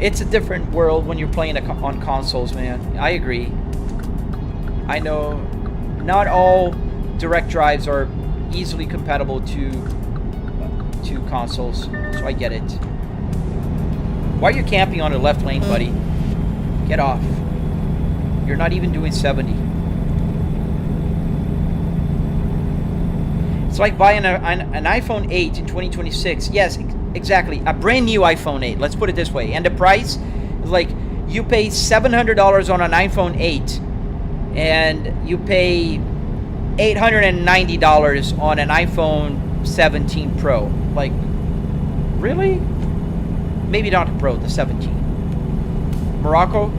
it's a different world when you're playing on consoles, man. I agree. I know not all direct drives are easily compatible to consoles, so I get it. Why are you camping on the left lane, buddy? Get off. You're not even doing 70. It's like buying an iPhone 8 in 2026. Yes, exactly. A brand new iPhone 8. Let's put it this way. And the price is like you pay $700 on an iPhone 8 and you pay $890 on an iPhone 17 Pro. Like, really? Maybe not the Pro, the 17. Morocco?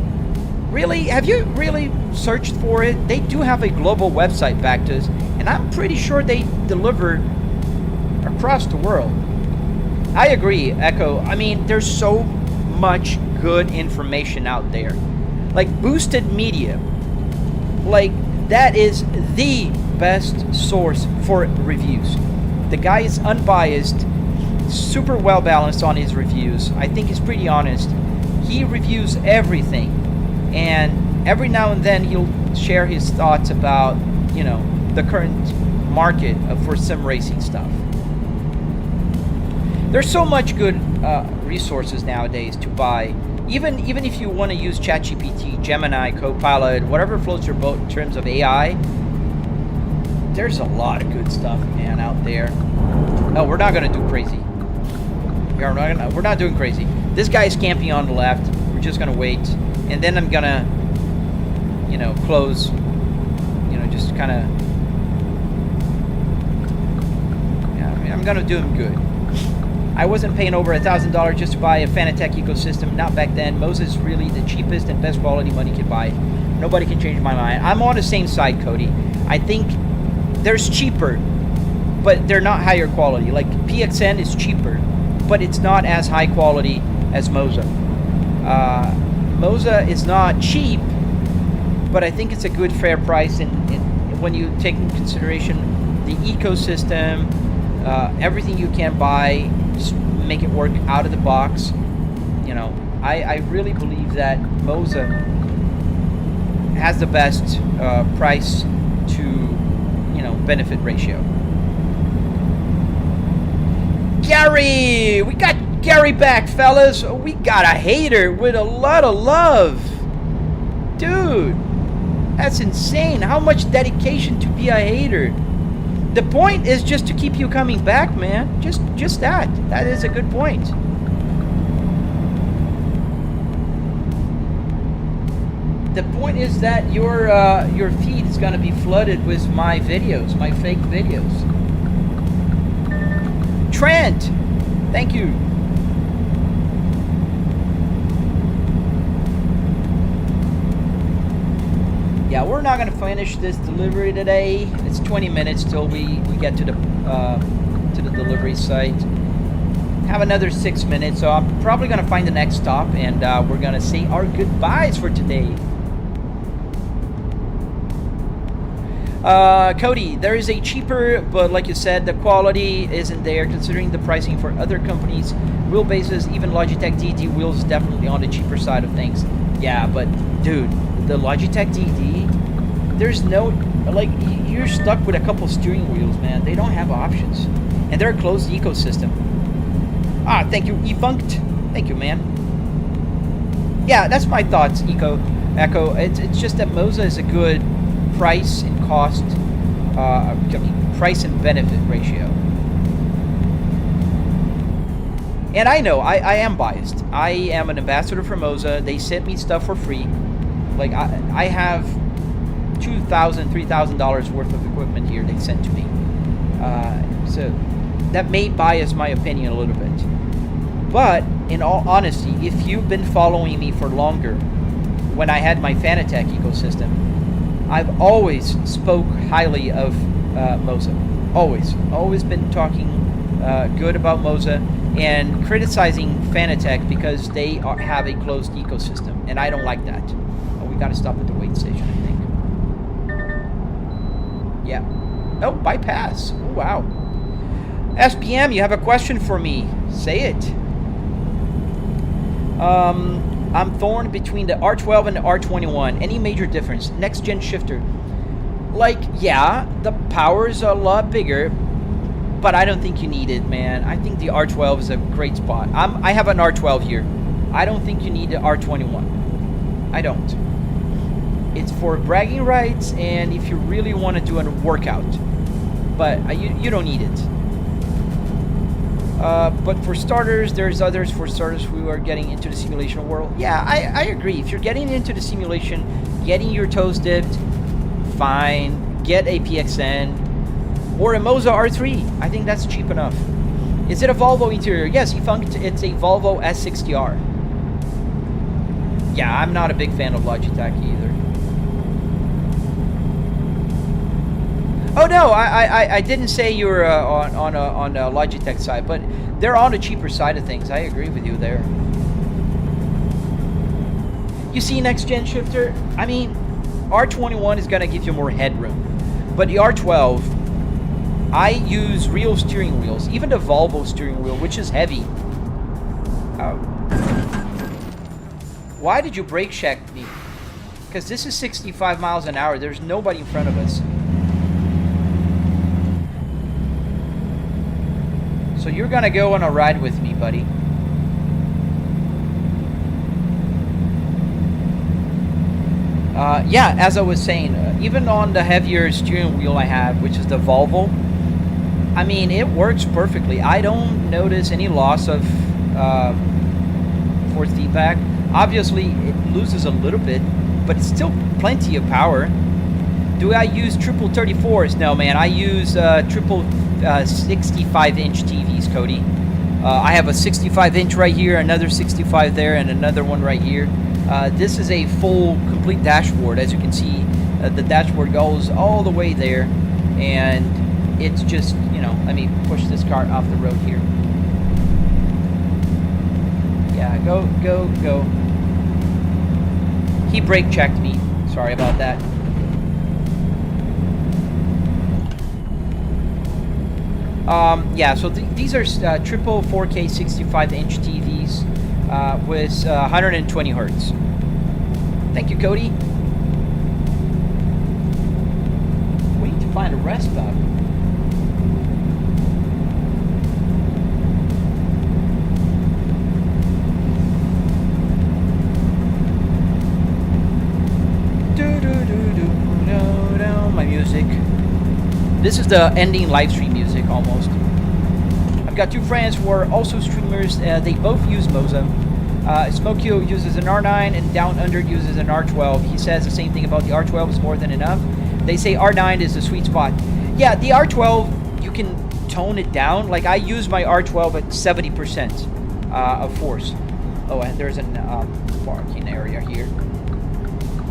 Really? Have you really searched for it? They do have a global website, Bactus, and I'm pretty sure they deliver across the world. I agree, Echo. I mean, there's so much good information out there. Like Boosted Media. Like, that is the best source for reviews. The guy is unbiased, super well balanced on his reviews. I think he's pretty honest. He reviews everything, and every now and then he'll share his thoughts about, you know, the current market for sim racing stuff. There's so much good resources nowadays to buy. Even if you want to use ChatGPT, Gemini, Copilot, whatever floats your boat in terms of AI, there's a lot of good stuff, man, out there. No, we're not gonna do crazy. We're not doing crazy. This guy's camping on the left. We're just gonna wait, and then I'm gonna, you know, close. You know, just kind of. Yeah, I mean, I'm gonna do him good. I wasn't paying over $1,000 just to buy a Fanatec ecosystem. Not back then. Moza is really the cheapest and best quality money can buy. Nobody can change my mind. I'm on the same side, Cody. I think there's cheaper, but they're not higher quality. Like PXN is cheaper, but it's not as high quality as Moza. Moza is not cheap, but I think it's a good fair price. And when you take into consideration the ecosystem, everything you can buy, just make it work out of the box. You know, I really believe that Moza has the best price to, you know, benefit ratio. Gary! We got Gary back, fellas. We got a hater with a lot of love. Dude, that's insane. How much dedication to be a hater. The point is just to keep you coming back, man. Just that. That is a good point. The point is that your feed is gonna be flooded with my videos, my fake videos. Trent, thank you. Yeah, we're not gonna finish this delivery today. It's 20 minutes till we get to the delivery site. Have another 6 minutes, so I'm probably gonna find the next stop, and we're gonna say our goodbyes for today. Cody, there is a cheaper, but like you said, the quality isn't there considering the pricing for other companies. Wheelbases, even Logitech DD wheels is definitely on the cheaper side of things. Yeah, but dude, the Logitech DD, there's no, like, you're stuck with a couple steering wheels, man. They don't have options, and they're a closed ecosystem. Ah, thank you, Efunked. Thank you, man. Yeah, that's my thoughts, Echo. It's just that Moza is a good price and cost, price and benefit ratio. And I know I am biased. I am an ambassador for Moza. They sent me stuff for free. Like I have $2,000, $3,000 worth of equipment here they sent to me. So that may bias my opinion a little bit. But in all honesty, if you've been following me for longer, when I had my Fanatec ecosystem, I've always spoke highly of Moza. Always been talking good about Moza and criticizing Fanatec because they have a closed ecosystem, and I don't like that. Oh, we got to stop at the wait station, I think. Yeah. Oh, bypass. Oh, wow. SPM, you have a question for me. Say it. I'm torn between the R12 and the R21. Any major difference? Next gen shifter. Like, yeah, the power is a lot bigger, but I don't think you need it, man. I think the R12 is a great spot. I have an R12 here. I don't think you need the R21. I don't. It's for bragging rights and if you really want to do a workout. But you don't need it. But for starters, there's others for starters who are getting into the simulation world. Yeah, I agree. If you're getting into the simulation, getting your toes dipped, fine. Get a PXN or a Moza R3. I think that's cheap enough. Is it a Volvo interior? Yes, it's a Volvo S60R. Yeah, I'm not a big fan of Logitech either. Oh no, I didn't say you were on a Logitech side, but they're on the cheaper side of things. I agree with you there. You see, next gen shifter. I mean, R21 is gonna give you more headroom, but the R12, I use real steering wheels, even the Volvo steering wheel, which is heavy. Why did you brake check me? Because this is 65 miles an hour. There's nobody in front of us. So you're gonna go on a ride with me, buddy. Yeah, as I was saying, even on the heavier steering wheel I have, which is the Volvo, I mean, it works perfectly. I don't notice any loss of force feedback. Obviously, it loses a little bit, but it's still plenty of power. Do I use triple 34s? No, man. I use triple 65-inch TVs, Cody. I have a 65-inch right here, another 65 there, and another one right here. This is a full, complete dashboard. As you can see, the dashboard goes all the way there, and it's just, you know, let me push this car off the road here. Yeah, go, go, go. He brake checked me. Sorry about that. Yeah, so these are triple 4K 65-inch TVs with 120 hertz. Thank you, Cody. Waiting to find a rest stop. My music. This is the ending live stream music almost. I've got two friends who are also streamers. They both use Moza. Smokio uses an R9 and Down Under uses an R12. He says the same thing about the R12 is more than enough. They say R9 is the sweet spot. Yeah, the R12, you can tone it down. Like I use my R12 at 70% of force. Oh, and there's an parking area here.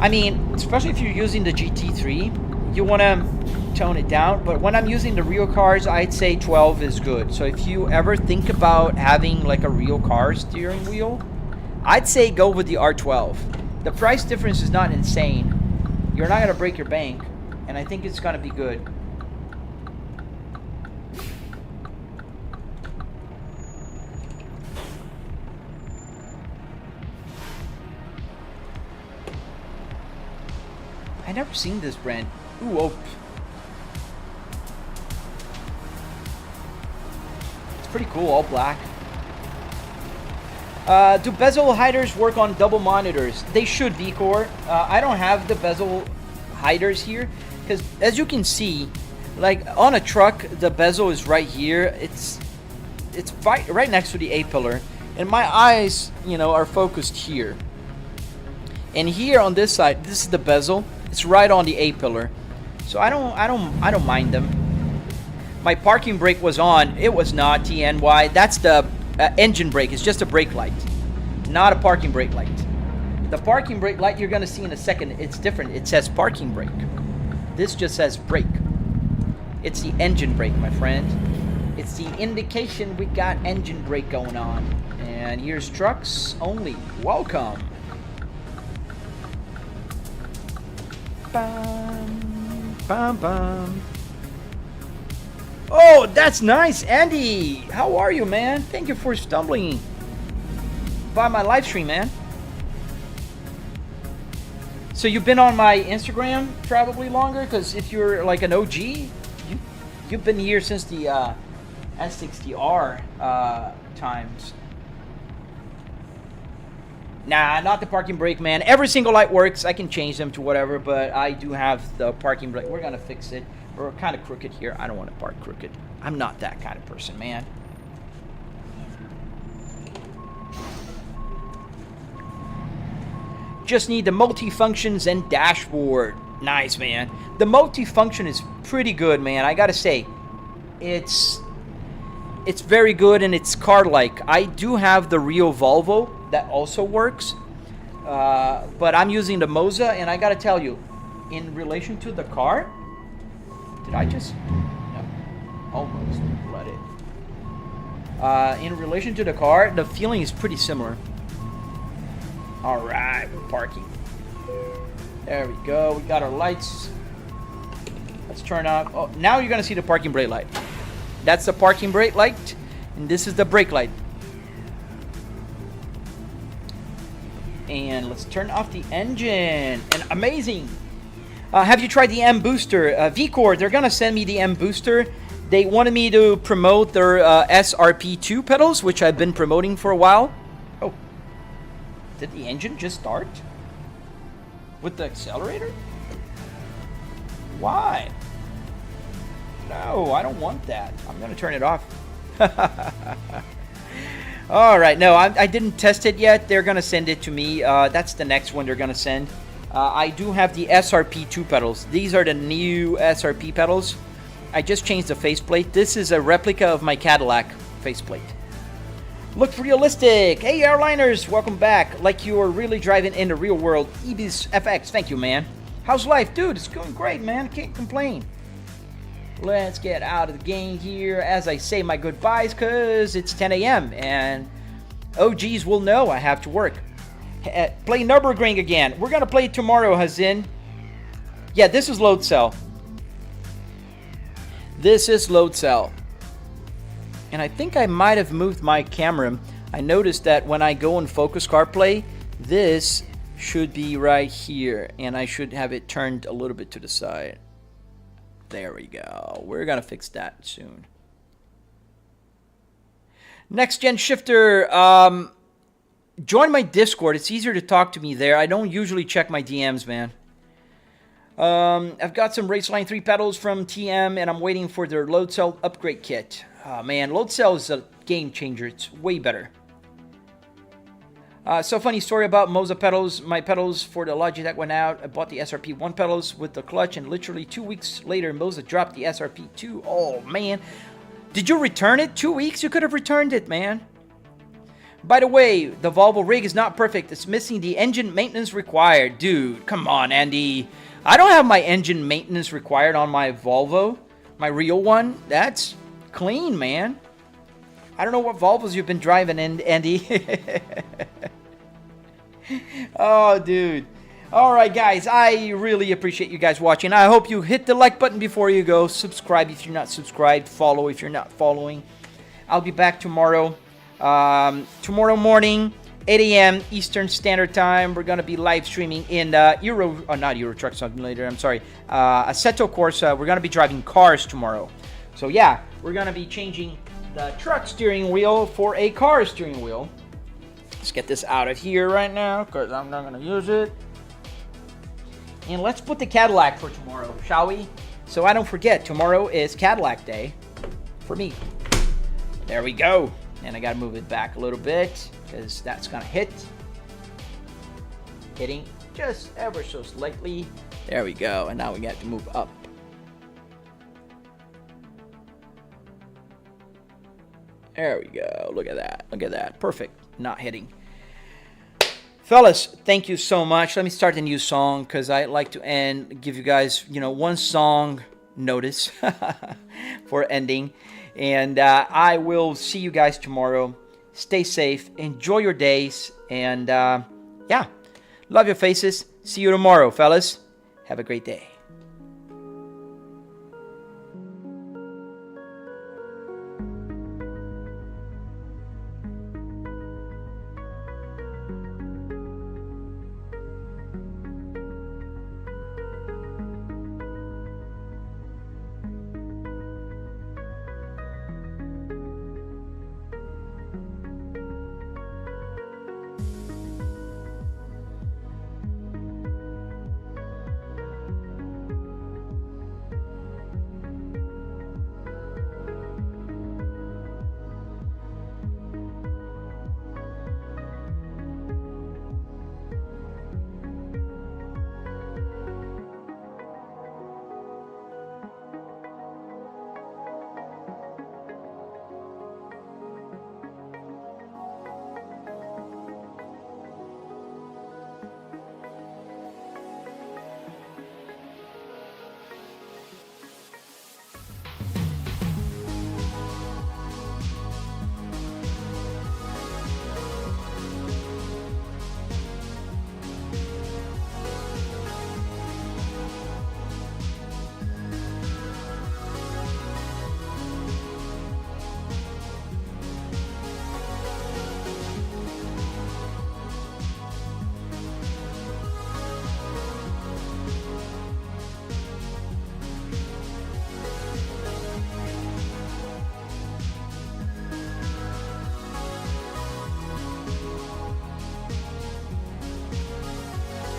I mean, especially if you're using the GT3, you want to tone it down. But when I'm using the real cars, I'd say 12 is good. So if you ever think about having like a real car steering wheel, I'd say go with the R12. The price difference is not insane. You're not going to break your bank, and I think it's going to be good. I never seen this brand. Ooh, oh. It's pretty cool, all black. Do bezel hiders work on double monitors? They should, V-Core. I don't have the bezel hiders here, because as you can see, like on a truck, the bezel is right here. It's right next to the A-pillar, and my eyes, you know, are focused here. And here on this side, this is the bezel. It's right on the A-pillar. So I don't mind them. My parking brake was on. It was not TNY. That's the engine brake. It's just a brake light, not a parking brake light. The parking brake light you're gonna see in a second, it's different. It says parking brake. This just says brake. It's the engine brake, my friend. It's the indication we got engine brake going on. And here's trucks only. Welcome. Bum, bum, bum. Oh, that's nice, Andy. How are you, man? Thank you for stumbling by my live stream, man. So you've been on my Instagram probably longer, because if you're like an OG, you've been here since the S60R times. Nah, not the parking brake, man. Every single light works. I can change them to whatever, but I do have the parking brake. We're gonna fix it. We're kind of crooked here. I don't want to park crooked. I'm not that kind of person, man. Just need the multi-functions and dashboard. Nice, man. The multi-function is pretty good, man. I gotta say, it's very good, and it's car-like. I do have the real Volvo that also works, but I'm using the Moza, and I gotta tell you, in relation to the car, did I just? No, almost let it. In relation to the car, the feeling is pretty similar. All right, we're parking. There we go. We got our lights. Let's turn off. Oh, now you're gonna see the parking brake light. That's the parking brake light, and this is the brake light. And let's turn off the engine. And amazing. Have you tried the M Booster? VCore, they're gonna send me the M Booster. They wanted me to promote their SRP2 pedals, which I've been promoting for a while. Oh, did the engine just start? With the accelerator? Why? No, I don't want that. I'm gonna turn it off. All right, no, I didn't test it yet. They're gonna send it to me. That's the next one they're gonna send. I do have the SRP2 pedals. These are the new SRP pedals. I just changed the faceplate. This is a replica of my Cadillac faceplate. Looks realistic. Hey, airliners, welcome back. Like you are really driving in the real world. Ebis FX, thank you, man. How's life? Dude, it's going great, man. Can't complain. Let's get out of the game here as I say my goodbyes, because it's 10 a.m. and OGs will know I have to work. Play Nürburgring again. We're going to play tomorrow, Hazin. Yeah, this is load cell. This is load cell. And I think I might have moved my camera. I noticed that when I go in focus CarPlay, this should be right here. And I should have it turned a little bit to the side. There we go. We're going to fix that soon. Next Gen Shifter. Join my Discord. It's easier to talk to me there. I don't usually check my DMs, man. I've got some Raceline 3 pedals from TM, and I'm waiting for their load cell upgrade kit. Oh, man. Load cell is a game changer. It's way better. So funny story about Moza pedals. My pedals for the Logitech went out. I bought the SRP1 pedals with the clutch, and literally 2 weeks later, Moza dropped the SRP2. Oh, man. Did you return it? 2 weeks? You could have returned it, man. By the way, the Volvo rig is not perfect. It's missing the engine maintenance required. Dude, come on, Andy. I don't have my engine maintenance required on my Volvo. My real one. That's clean, man. I don't know what Volvos you've been driving in, Andy. Oh, dude. All right, guys. I really appreciate you guys watching. I hope you hit the like button before you go. Subscribe if you're not subscribed. Follow if you're not following. I'll be back tomorrow. Tomorrow morning, 8 a.m. Eastern Standard Time. We're going to be live streaming in not Euro Truck Simulator, I'm sorry. Assetto Corsa. We're going to be driving cars tomorrow. So, yeah, we're going to be changing the truck steering wheel for a car steering wheel. Let's get this out of here right now because I'm not going to use it. And let's put the Cadillac for tomorrow, shall we? So I don't forget, tomorrow is Cadillac Day for me. There we go. And I got to move it back a little bit because that's going to hit. Hitting just ever so slightly. There we go. And now we got to move up. There we go. Look at that. Look at that. Perfect. Not hitting. Fellas, thank you so much. Let me start a new song because I like to give you guys, one song notice for ending. And I will see you guys tomorrow. Stay safe. Enjoy your days. And yeah, love your faces. See you tomorrow, fellas. Have a great day.